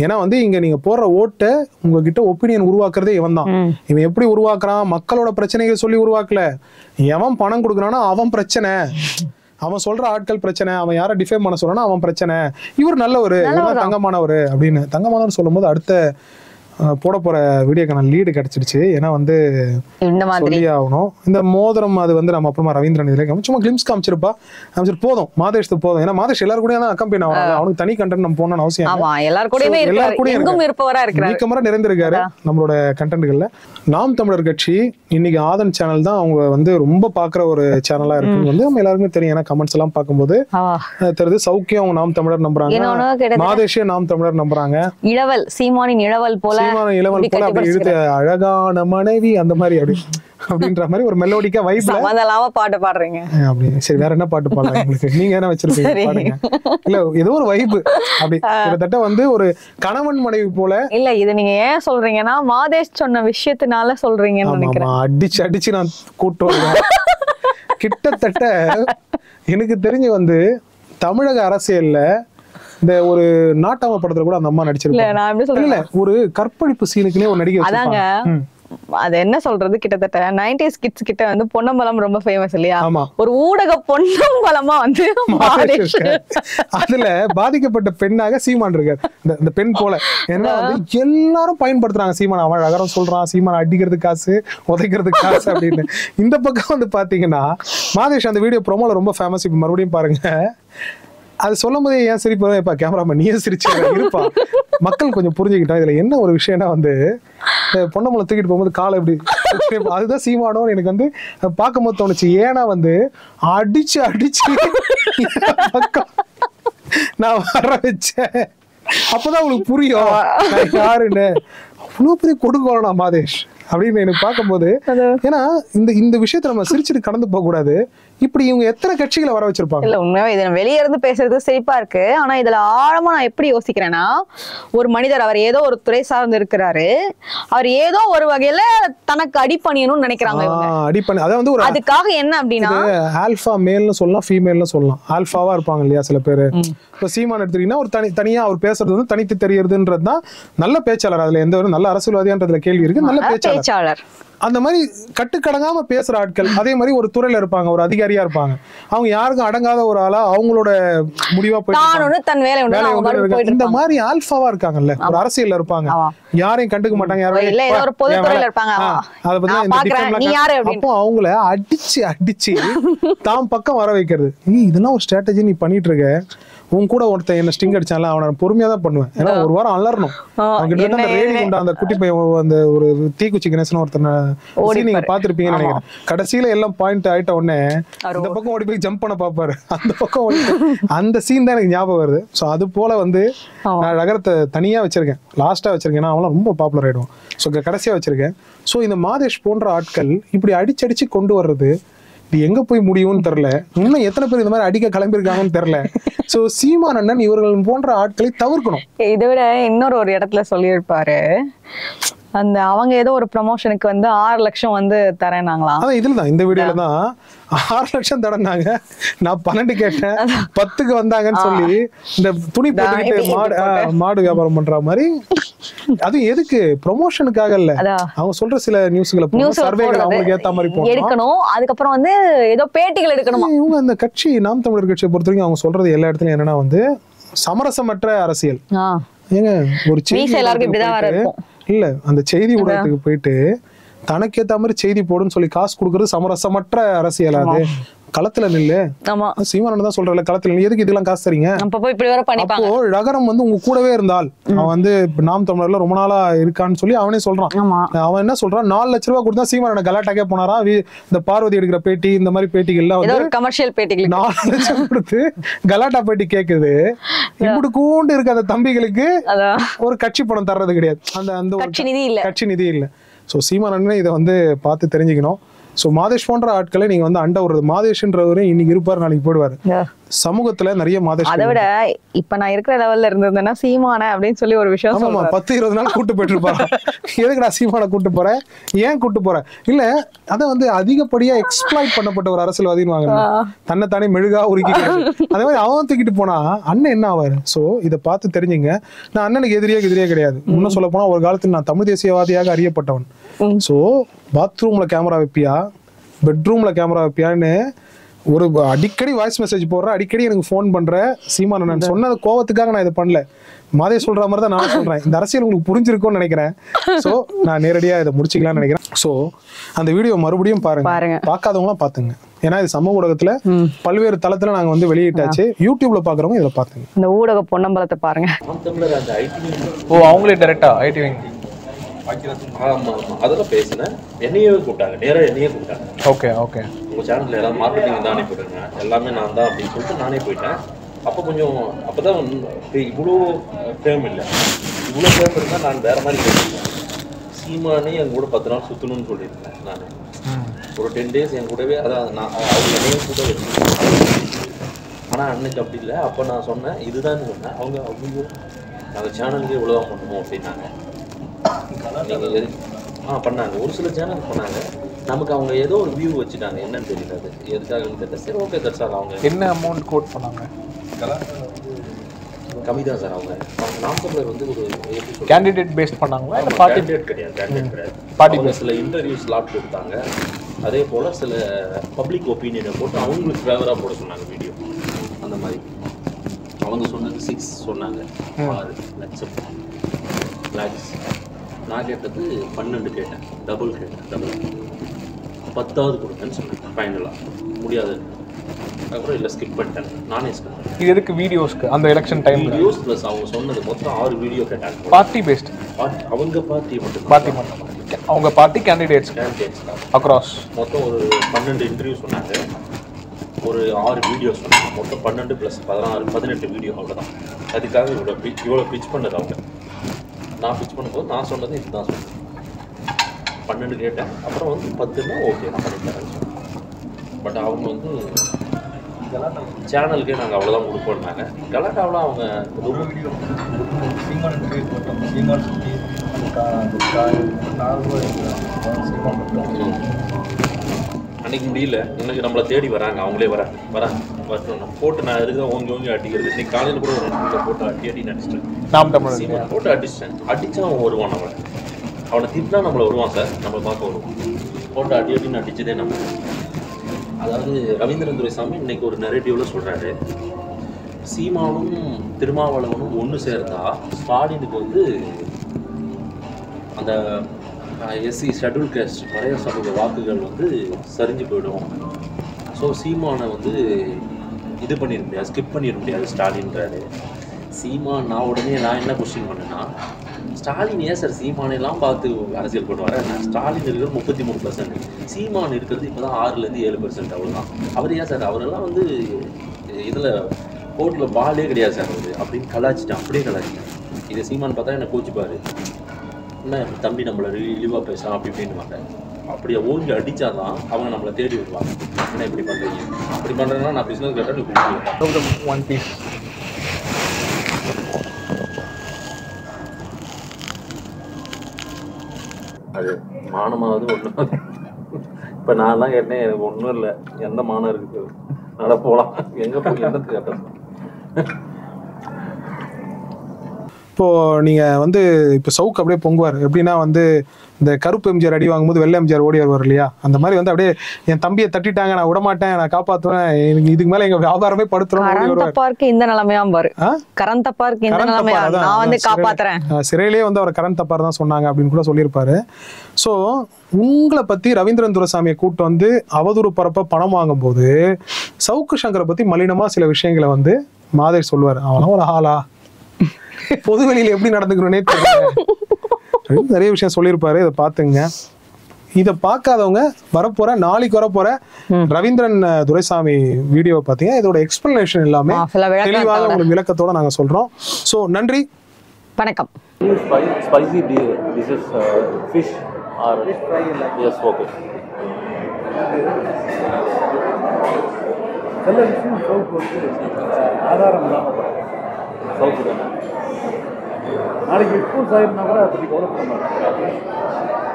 ஏன்னா வந்து இங்க நீங்க போடுற ஓட்டை உங்ககிட்ட ஒப்பீனியன் உருவாக்குறதே இவன் தான். இவன் எப்படி உருவாக்குறான், மக்களோட பிரச்சனைகள் சொல்லி உருவாக்கல. எவன் பணம் கொடுக்குறானோ அவன் பிரச்சனை, அவன் சொல்ற ஆட்கள் பிரச்சனை, அவன் யாரை டிஃபைன் பண்ண சொல்றானோ அவன் பிரச்சனை. இவர் நல்லவர், இவர் தங்கமானவர் அப்படின்னு. தங்கமானவர் சொல்லும் போது அடுத்த போட போற வீடியோக்கான லீடு கிடைச்சிருச்சு. ஏன்னா வந்து சொல்லி ஆகணும். இந்த மோதிரம் அது வந்து நம்ம அப்புறமா ரவீந்திரன் இதுல சும்மா கிளிம்ஸ் காமிச்சிருப்பா, காமிச்சிட்டு போதும் மாதேஷ் போதும். ஏன்னா மாதேஷ் எல்லாரும் கூட தான் அக்கம்பெனி ஆகிறாங்க, அவனுக்கு தனி கண்டென்ட் நம்ம போகணும்னு அவசியம். நீக்கமர நிறைந்திருக்காரு நம்மளோட கண்டென்ட்கள்ல. நாம் தமிழர் கட்சி இன்னைக்கு ஆதன் சேனல் தான் அவங்க வந்து ரொம்ப பாக்குற ஒரு சேனலா இருக்கு வந்து நம்ம எல்லாருக்குமே தெரியும். ஏன்னா கமெண்ட்ஸ் எல்லாம் பார்க்கும்போது தெரியுது. சௌக்கியம் அவங்க நாம் தமிழர் நம்புறாங்க, மாதேஷே நாம் தமிழர் நம்புறாங்க. இளவல் சீமானின் இளவல் போல, இளவல் போல அப்படி இழுத்து அழகான மனைவி அந்த மாதிரி அப்படின்ற மாதிரி ஒரு மெலோடிக்கா வைப்ல பாட்டு பாடுறீங்க அப்படி. சரி, வேற என்ன பாட்டு பாடலாம் உங்களுக்கு? நீங்க என்ன வச்சிருக்கீங்க பாடுங்க. இல்ல ஏதோ ஒரு வைப் அப்படி கிட்டத்தட்ட வந்து ஒரு கணவன் மனைவி போல. இல்ல இது நீங்க ஏன் சொல்றீங்கன்னா மாதேஷ் சொன்ன விஷயத்தினால சொல்றீங்கன்னு நினைக்கிறேன். அடிச்சு அடிச்சு நான் கூட்டு வருவேன். கிட்டத்தட்ட எனக்கு தெரிஞ்சு வந்து தமிழக அரசியல்ல இந்த ஒரு நாட்டாம படத்துல கூட அந்த அம்மா நடிச்சிருக்காங்க. ஒரு கற்பழிப்பு சீனுக்குனே ஒரு நடிகை அதாங்க. அது என்ன சொல்றது, கிட்டத்தட்ட 90s கிட்ஸ் கிட்ட வந்து பொன்னம்பலம் ரொம்ப ஃபேமஸ் இல்லையா? ஒரு ஊடக பொன்னம்பலமா வந்து அதுல பாதிக்கப்பட்ட பெண்ணாக சீமான் இருக்காரு. இந்த பெண் போல ஏன்னா வந்து எல்லாரும் பயன்படுத்துறாங்க சீமான். அவன் அகரம் சொல்றான், சீமான் அடிக்கிறதுக்கு காசு, உதைக்கிறதுக்கு காசு அப்படின்னு. இந்த பக்கம் வந்து பாத்தீங்கன்னா மாதேஷ் அந்த வீடியோ ப்ரோமோல ரொம்ப ஃபேமஸ். இப்ப மறுபடியும் பாருங்க. அது சொல்லும் போதே ஏன் சிரிப்பு, இப்ப கேமராமேன் நீயே சிரிச்சு இருப்பா. மக்கள் கொஞ்சம் புரிஞ்சுக்கிட்டோம். இதுல என்ன ஒரு விஷயம்னா வந்து பொன்னம்பலம் தூக்கிட்டு போகும்போது காலை எப்படி, அதுதான் சீமானோன்னு எனக்கு வந்து பார்க்கும் போது தோணுச்சு. ஏன்னா வந்து அடிச்சு அடிச்சு பக்கம் நான் வர வச்சேன். அப்பதான் உங்களுக்கு புரியும் யாருன்னு. அவ்வளவு பெரிய கொடுக்கணும் மாதேஷ் அப்படின்னு எனக்கு பார்க்கும்போது. ஏன்னா இந்த விஷயத்த நம்ம சிரிச்சுட்டு கடந்து போக கூடாது. இப்படி இவங்க எத்தனை கட்சிகளை வர வச்சிருப்பாங்க. இல்ல உண்மையா இது வெளியே இருந்து பேசுறது சிரிப்பா இருக்கு. ஆனா இதுல ஆழமா நான் எப்படி யோசிக்கிறேன்னா, ஒரு மனிதர் அவர் ஏதோ ஒரு துறை சார்ந்து இருக்கிறாரு, அவர் ஏதோ ஒரு வகையில தனக்கு அடிப்பணியணும்னு நினைக்கிறாங்க. அடிப்பணி அதாவது வந்து ஒரு அதுக்காக என்ன அப்படின்னா ஆல்பா மேல்னு சொல்லலாம், ஃபீமேல்னு சொல்லலாம். ஆல்பாவா இருப்பாங்க இல்லையா சில பேர். இப்ப சீமான் எடுத்துட்டீங்கன்னா ஒரு தனியா அவர் பேசுறது வந்து தனித்து தெரியுதுன்றதுதான் நல்ல பேச்சாளர். அதுல எந்த ஒரு நல்ல அரசியல்வாதியான்றதுல கேள்வி இருக்கு. நல்ல பேச்சாளர். அந்த மாதிரி கட்டுக்கடங்காம பேசுற ஆட்கள் அதே மாதிரி ஒரு துறையில இருப்பாங்க, ஒரு அதிகாரியா இருப்பாங்க. அவங்க யாருக்கும் அடங்காத ஒரு ஆளா அவங்களோட முடிவா போயிட்டு இந்த மாதிரி ஆல்பாவா இருக்காங்கல்ல, ஒரு அரசியல்ல இருப்பாங்க, யாரையும் கண்டுக்க மாட்டாங்க, அப்போ அவங்கள அடிச்சு தாம் பக்கம் வர வைக்கிறது. இதெல்லாம் ஒரு ஸ்ட்ராட்டஜி நீ பண்ணிட்டு இருக்க. உன் கூட ஒருத்தன் என்ன ஸ்டிங் அடிச்சால அவனை பொறுமையா தான் பண்ணுவேன். ஏன்னா ஒரு வாரம் அலறணும். அந்த ரேடி கொண்ட அந்த குட்டி பையன் அந்த ஒரு தீக்குச்சி கணேசன் ஒருத்தனை நீங்க பாத்துருப்பீங்கன்னு நினைக்கிறேன். கடைசியில எல்லாம் பாயிண்ட் ஆயிட்ட உடனே இந்த பக்கம் ஓடி போய் ஜம்ப் பண்ண பாப்பாரு, அந்த பக்கம் அந்த சீன் தான் எனக்கு ஞாபகம் வருது. சோ அது போல வந்து நான் நகரத்தை தனியா வச்சிருக்கேன், லாஸ்டா வச்சிருக்கேன். அவன் ரொம்ப பாப்புலர் ஆயிடுவான். ஸோ கடைசியா வச்சிருக்கேன். ஸோ இந்த மாதேஷ் போன்ற ஆட்கள் இப்படி அடிச்சடிச்சு கொண்டு வர்றது இது எங்க போய் முடியும்னு தெரியல. இன்னும் எத்தனை பேர் இந்த மாதிரி அடிக்க கிளம்பிருக்காங்கன்னு தெரியல. சோ சீமான் அண்ணன் இவர்கள் போன்ற ஆட்களை தவிர்க்கணும். இதை விட இன்னொரு ஒரு இடத்துல சொல்லியிருப்பாரு, அந்த அவங்க ஏதோ ஒரு ப்ரமோஷனுக்கு வந்து 6 லட்சம் வந்து தரேனாங்களாம். அதான் இதுலதான் இந்த வீடியோல தான் 6 லட்சம் தரனாங்க. நான் 12 கேட்டேன், 10க்கு வந்தாங்கன்னு சொல்லி இந்த துணி போட்டுக்கிட்டு மாடு வியாபாரம் பண்ற மாதிரி. அது எதுக்கு? ப்ரமோஷனுக்காக இல்ல, அவங்க சொல்ற சில நியூஸ்களை சர்வேகள் அவங்களுக்கு ஏத்த மாதிரி எடுக்கணும். அதுக்கப்புறம் வந்து ஏதோ பேட்டிகள் எடுக்கணும். இவங்க அந்த கட்சி நாம் தமிழர் கட்சியை பொறுத்த வரைக்கும் அவங்க சொல்றது எல்லா இடத்துலயும் என்னன்னா வந்து சமரசமற்ற அரசியல். ஏங்க ஒரு செய்தி இல்ல, அந்த செய்தி ஊடகத்துக்கு போயிட்டு தனக்கேத்த மாதிரி செய்தி போடுன்னு சொல்லி காசு கொடுக்கறது சமரசமற்ற அரசியல். அது களத்துல நில்லு. சீமானன் தான் சொல்றல, களத்துல நில்லு. எதுக்கு இதெல்லாம் காசு தரீங்க? அப்போ நகரம் வந்து உங்க கூடவே இருந்தால் அவன் வந்து நாம் தமிழர்ல ரொம்ப நாளா இருக்கான்னு சொல்லி அவனே சொல்றான். அவன் என்ன சொல்றான், 4 லட்சம் ரூபாய் கொடுத்தா சீமானன் கலாட்டாக்கே போனாரா. இந்த பார்வதி எடுக்கிற பேட்டி இந்த மாதிரி பேட்டிகள்லாம் வந்து கமர்ஷியல் பேட்டிகள் 4 லட்சம் கொடுத்து கலாட்டா பேட்டி கேக்குது. இப்படி கூண்டு இருக்க அந்த தம்பிகளுக்கு ஒரு கட்சி பணம் தர்றது கிடையாது. அந்த கட்சி நிதி இல்ல. ஸோ சீமானன் இதை வந்து பார்த்து தெரிஞ்சுக்கணும். ஸோ மாதேஷ் போன்ற ஆட்களை நீங்க வந்து அண்ட விடுறது. மாதேஷ்ன்றவரு இன்னைக்கு இருப்பாரு, நாளைக்கு போயிடுவாரு. சமூகத்துல நிறைய மாதேஷ். அதை விட இப்ப நான் இருக்கிற லெவல்ல இருந்ததுன்னா சீமான அப்படின்னு சொல்லி ஒரு விஷயம் 10-20 நாள் கூட்டு போயிட்டு இருப்பாரு. எதுக்குடா சீமான கூட்டு போறேன், ஏன் கூட்டு போறேன்? இல்ல அதை வந்து அதிகப்படியா எக்ஸ்ப்ளாய்ட் பண்ணப்பட்ட ஒரு அரசியல்வாதின்னு வாங்க, தன்னைத்தானே மெழுகா உருக்கி. அதே மாதிரி அவன் தூக்கிட்டு போனா அண்ணன் என்ன ஆவாரு? சோ இதை பார்த்து தெரிஞ்சுங்க. நான் அண்ணனுக்கு எதிரியே கிடையாது. இன்னும் சொல்ல போனா ஒரு காலத்தில் நான் தமிழ் தேசியவாதியாக அறியப்பட்டவன். சோ பாத்ரூம்ல கேமரா வைப்பியா, பெட்ரூம்ல கேமரா வைப்பியான்னு ஒரு அடிக்கடி வாய்ஸ் மெசேஜ் போடுற, அடிக்கடி எனக்கு ஃபோன் பண்ற சீமான் நான் சொன்னது கோவத்துக்காக நான் இதை பண்ணல. மாதே சொல்ற மாதிரி தான் நான் சொல்றேன். இந்த அரசியல் உங்களுக்கு புரிஞ்சிருக்கும்னு நினைக்கிறேன். சோ நான் நேரடியா இதை முடிச்சுக்கலாம்னு நினைக்கிறேன். சோ அந்த வீடியோ மறுபடியும் பாருங்க, பார்க்காதவங்களாம் பாத்துங்க. ஏன்னா இது சமூக ஊடகத்துல பல்வேறு தளத்துல நாங்க வந்து வெளியிட்டாச்சு. யூடியூப்ல பாக்குறவங்க இதுல பாத்துங்க. இந்த ஊடக பொன்னம்பலத்தை பாருங்க. அவங்களே டைரக்டா ஐடி விங் அதெல்லாம் பேசினேன். என்னையே கூப்பிட்டாங்க, நேராக என்னையே கூப்பிட்டாங்க. ஓகே உங்கள் சேனலில் ஏதாவது மார்க்கெட்டிங் தானே போட்டுருங்க, எல்லாமே நான் தான் அப்படின்னு சொல்லிட்டு நானே போயிட்டேன். அப்போ கொஞ்சம் அப்போ தான் இவ்வளோ ஃபேம் இல்லை. இவ்வளோ ஃபேம் இருந்தால் நான் வேறு மாதிரி பேசுவேன். சீமானே என் கூட 10 நாள் சுற்றணும்னு சொல்லியிருந்தேன். நான் ஒரு 10 days என் கூடவே, அதான் நான் அவங்க என்னையும் கூட வச்சுருக்கேன். ஆனால் அன்னைக்கு அப்படி இல்லை. அப்போ நான் சொன்னேன் இதுதான் சொன்னேன். அவங்க அவங்க நாங்கள் சேனலுக்கு இவ்வளோதான் பண்ணுவோம் அப்படின்னாங்க. பண்ணாங்க, ஒரு சில சேனல் பண்ணாங்க. நமக்கு அவங்க ஏதோ ஒரு வியூ வச்சுட்டாங்க, என்னன்னு தெரியல, அது எதுக்காகன்னு தெரியல. சரி ஓகே தட்ஸ் ஆல். அவங்க என்ன அமௌண்ட் கோட் பண்ணாங்க? கம்மி தான் சார். அவங்க நாம் தமிழர் வந்து ஒரு கேண்டிடேட் பேஸ்ட் பண்ணாங்களா இல்லை பார்ட்டி டேட் கிடையாது? கேண்டிடேட் கிடையாது. பார்ட்டி சில இன்டர்வியூ ஸ்லாட் கொடுத்தாங்க. அதே போல் சில பப்ளிக் ஒப்பீனியனை போட்டு அவங்களுக்கு ஃபேவராக போட சொன்னாங்க வீடியோ. அந்த மாதிரி அவங்க சொன்னது 6 சொன்னாங்க, 6 லட்சம் லேக்ஸ். நான் கேட்டது 12 கேட்டேன், டபுள் கேட்டேன். 10வது கொடுத்தேன்னு சொன்னேன் ஃபைனலாக. முடியாது, அப்புறம் இல்லை ஸ்கிப் பண்ணிட்டேன். நானே ஸ்கிப் பண்ணேன். இது எதுக்கு? வீடியோஸ்க்கு அந்த எலெக்ஷன் டைம் வீடியோஸ் ப்ளஸ் அவங்க சொன்னது மொத்தம் 6 வீடியோ கேட்டாங்க. பார்ட்டி பேஸ்ட், அவங்க பார்ட்டி மட்டும் அவங்க பார்ட்டி கேண்டிடேட்ஸ் அக்ராஸ் மொத்தம் ஒரு 12 இன்டர்வியூ சொன்னாங்க. ஒரு 6 வீடியோ சொன்னாங்க. மொத்தம் 12 + 16 18 வீடியோ. அவ்வளோதான். அதுக்காக இவ்வளோ பிச் பண்ணது அவங்க. நான் பிச் பண்ணும்போது நான் சொன்னது இதுதான் சொன்னேன். 12 கேட்டேன். அப்புறம் வந்து 10ன்னா ஓகே நான் பண்ணித்தரேன். பட் அவங்க வந்து சேனலுக்கே நாங்கள் அவ்வளோதான் கொடுப்போம்னாங்க. கலாட்டாவில் அவங்க அன்னைக்கு முடியல. இன்னைக்கு நம்மளை தேடி வராங்க, அவங்களே வரணும் போட்டு நான் இதுக்கு தான் ஓங்கி அடிக்கிறது. இன்னைக்கு காலையில் கூட ஒரு போட்டு அடி நடிச்சிட்டேன். போட்டு அடித்தா அவன் வருவான். அவனை திட்டினா நம்மளை வருவான் சார், நம்மளை பார்க்க வருவான். போட்டு அடின்னு அடிச்சதே நம்ம. அதாவது ரவீந்திரன் துரைசாமி இன்னைக்கு ஒரு நெரேட்டிவ்ல சொல்றாரு, சீமானும் திருமாவளவனும் ஒன்று சேர்ந்தா ஸ்டாலினுக்கு வந்து அந்த எஸ்சி ஷெட்யூல் கேஸ்ட் பழைய சமூக வாக்குகள் வந்து சரிஞ்சு போயிடும். ஸோ சீமானை வந்து இது பண்ணிட முடியாது, ஸ்கிப் பண்ணிட முடியாது ஸ்டாலின்றாரு. சீமான் நான் என்ன கொஸ்டின் பண்ணேன்னா, ஸ்டாலின் ஏன் சார் சீமானெல்லாம் பார்த்து அரசியல் பண்ணுவார்? ஸ்டாலின் இருக்கிறது 33%, சீமான் இருக்கிறது இப்போ தான் 6லேருந்து 7% அவ்வளோதான். அவர் ஏன் சார் அவரெல்லாம் வந்து இதில் கோர்ட்டில் பாலே கிடையாது சார் அவர் அப்படின்னு கலாச்சிட்டேன். அப்படியே கலாச்சிட்டேன். இதை சீமான் பார்த்தா என்னை கோச்சிப்பார், என்ன தம்பி நம்மளை இழிவாக பேசலாம் அப்படி இப்படின்னு மாட்டேன். அப்படியே ஓங்கி அடித்தாதான் அவங்க நம்மளை தேடி வருவாங்க. என்ன இப்படி பண்ணுறீங்க, அப்படி பண்ணுறேன்னா நான் பிஸ்னஸ் கேட்டால் நீ கொடுத்துருவேன். அது மானமாவது ஒன்றும். இப்போ நான்லாம் கேட்டேன், எனக்கு ஒன்றும் இல்லை, எந்த மானம் இருக்குது, நட போகலாம், எங்கே போய் என்னத்துக்கு கேட்டேன். இப்போ நீங்க வந்து இப்போ சவுக்கு அப்படியே பொங்குவார். எப்படின்னா வந்து இந்த கருப்பு எம்ஜிஆர் அடி வாங்கும்போது வெள்ளை எம்ஜிஆர் ஓடி வருவார் இல்லையா, அந்த மாதிரி வந்து அப்படியே என் தம்பியை தட்டிட்டாங்க, நான் விடமாட்டேன், நான் காப்பாற்றுவேன், எனக்கு இதுக்கு மேல எங்க வியாபாரமே படுத்துறோம். இந்த நிலைமையா பாரு, கரண்ட் தப்பாருக்கு இந்த நிலைமையா, நான் வந்து காப்பாத்துறேன். சிறையிலேயே வந்து அவர் கரண்ட் தப்பார் தான் சொன்னாங்க அப்படின்னு கூட சொல்லியிருப்பாரு. ஸோ உங்களை பத்தி ரவீந்திரன் துரைசாமியை கூட்டு வந்து அவதூறு பரப்ப பணம் வாங்கும் போது சவுக்கு சங்கரை பத்தி மலினமா சில விஷயங்களை வந்து மாதேஷ் சொல்லுவார். அவனா ஒரு ஆளா, பொதுவெளியில எப்படி நடந்துக்கணும்னே தெரியல, நிறைய விஷயம் சொல்லியிருப்பாரு. இதை பாத்துங்க. இதை பார்க்காதவங்க நாளைக்கு வரப்போற ரவீந்திரன் துரைசாமி வீடியோ பாத்தீங்க, இதோட எக்ஸ்பிளனேஷன் எல்லாமே தெளிவாக உங்களுக்கு விளக்கத்தோட நாங்க சொல்றோம். சோ நன்றி, வணக்கம். Spicy dishes fish are yes okay. சில விஷயம் சவுக்கு வந்து ஆதாரம் இல்லாமல் சவுக்கு தானே. நாளைக்கு எக்ஸ்போஸ் ஆயிருந்தா கூட அதை பற்றி கவலைப்பட மாட்டாங்க.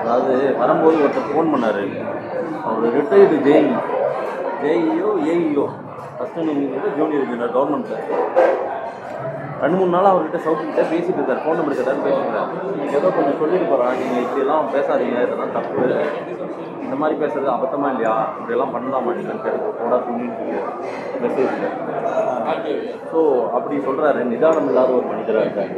அதாவது வரும்போது ஒருத்தர் ஃபோன் பண்ணார், அவர் ரிட்டையர்டு ஜேஇஓ ஏஇஓ ஃபஸ்ட்டு நீங்கள் ஜூனியர் இன்ஜினியர் கவர்மெண்ட்டில் 2-3 நாள் அவர்கிட்ட சவுக்கிட்ட பேசிட்டு இருக்கார், ஃபோன் நம்பர் கேட்டார், பேசிக்கிறார். நீங்கள் ஏதோ கொஞ்சம் சொல்லிட்டு போகிறான், நீங்கள் இப்படியெல்லாம் பேசாதீங்க, இதெல்லாம் தப்பு, இந்த மாதிரி பேசுறது அபத்தமா இல்லையா, இப்படியெல்லாம் பண்ணலாமா நீங்கன்னு கேட்டு போடா சொல்லிட்டு மெசேஜ். ஸோ அப்படி சொல்கிறாரு, நிதானம் இல்லாத ஒரு மனிதராக இருக்காரு,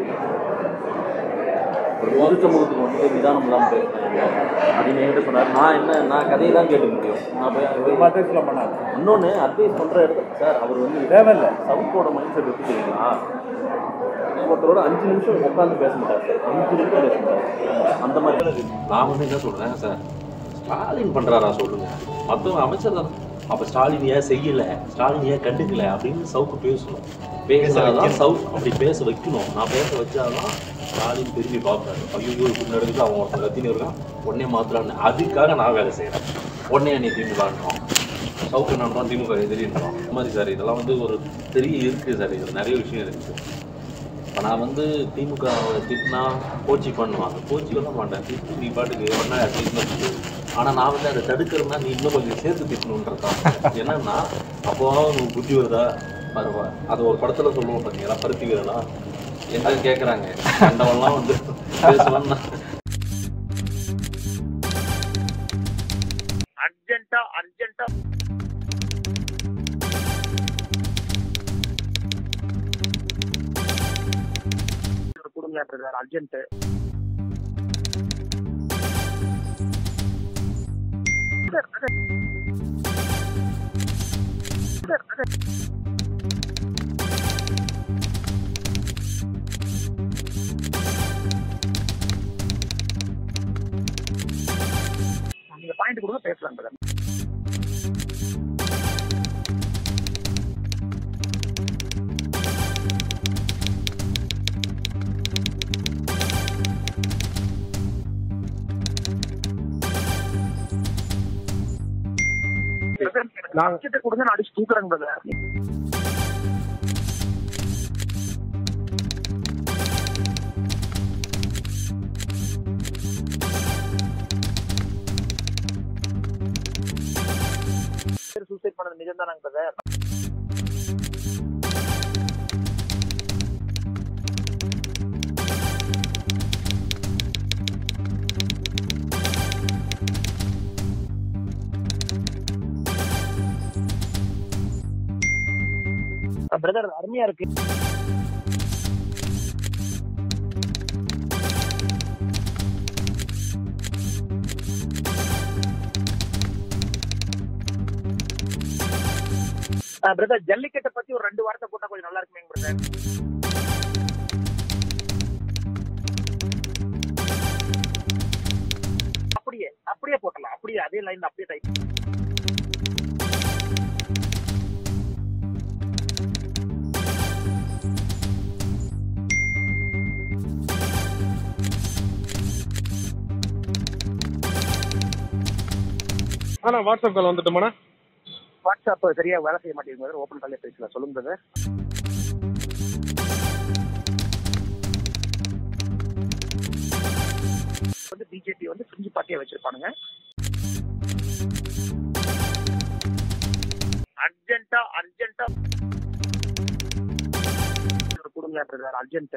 ஒரு பொது சமூகத்துக்கு வந்து நிதானம் இல்லாமல் பேசுகிறேன் அப்படின்னு என்கிட்ட சொன்னார். நான் கதையை தான் கேட்க முடியும், நான் போய் சொல்ல மாட்டேன். இன்னொன்று அட்வைஸ் பண்ணுற இடத்துல சார் அவர் வந்து தேவையில்லை. சவுக்கோட மைண்ட் செட் எப்படி தெரியுங்களா, ஒருத்தரோட 5 நிமிஷம் உட்காந்து பேச மாட்டார் சார், 5 நிமிஷம் பேச மாட்டார். அந்த மாதிரி நான் வந்து என்ன சொல்கிறேன் சார், ஸ்டாலின் பண்ணுறாரா சொல்லுங்க, மற்றவங்க அமைச்சர் தான். அப்போ ஸ்டாலின் ஏன் செய்யலை, ஸ்டாலின் ஏன் கண்டுக்கலை அப்படின்னு சவுக்கு பேசணும். பேசுறதான் சவுக்கு அப்படி பேச வைக்கணும். நான் பேச வச்சாதான் ஸ்டாலின் திரும்பி பார்ப்பாரு, ஐயோ இப்படி நடக்குது, அவன் ஒருத்தர் கத்தின்னு இருக்கான், உடனே மாத்திரான்னு. அதுக்காக நான் வேலை செய்கிறேன், உடனே நீ திரும்பி பார்க்கணும், சவுக்கு நன்றான் திமுக எதிரின்றான். இந்த மாதிரி சார் இதெல்லாம் வந்து ஒரு பெரிய இருக்குது சார், இதில் நிறைய விஷயம் இருக்குது. இப்போ நான் வந்து திமுக திட்டினா கோச்சி பண்ணுவாங்க, கோச்சி பண்ண மாட்டேன், திட்டு நீ பாட்டுக்கு ஒன்றா அட்லீஸ்ட். ஆனால் நான் வந்து அதை தடுக்கிறேன்னா நீ இன்னும் கொஞ்சம் சேர்த்து திட்டணுன்றதான். என்னன்னா அப்போ உனக்கு புத்தி வருதா வருவா. அதை ஒரு படத்தில் சொல்லுவோம் பார்த்தீங்களா, பருத்தி வீரலாம் என்ன கேட்குறாங்க, கண்டவெல்லாம் வந்து பேசுவான்னா அர்ஜென்ட்டா கொடுங்க அர்ஜென்ட். நீங்க பாயிண்ட் கொடுங்க, பேசலாம் பிரதர். பிரதர் கொடுங்க, நான் அடிச்சு தூக்குறேன் பிரதர். சூசைட் பண்ணது நிஜம் தானாங்க பிரதர்? பிரதர் அருமையா இருக்கு. பிரதர் ஜல்லிக்கட்டை பத்தி ஒரு 2 வார்த்தை போட்டா கொஞ்சம் நல்லா இருக்குமே பிரதர். அப்படியே அப்படியே போட்டலாம், அப்படியே அதே லைன் அப்படியே டைப். ஆனா வாட்ஸ்அப் கால் வந்துட்டோம்னா வாட்ஸ்அப் சரியா வேலை செய்ய மாட்டேங்குது. ஓபன் காலே பேசலாம். சொல்லுங்க பிரதர். வந்து பிஜேபி வந்து பிரிஞ்சு பார்ட்டியா வச்சிருப்பானுங்க. அர்ஜென்ட்டா கொடுங்க பிரதர், அர்ஜென்ட்.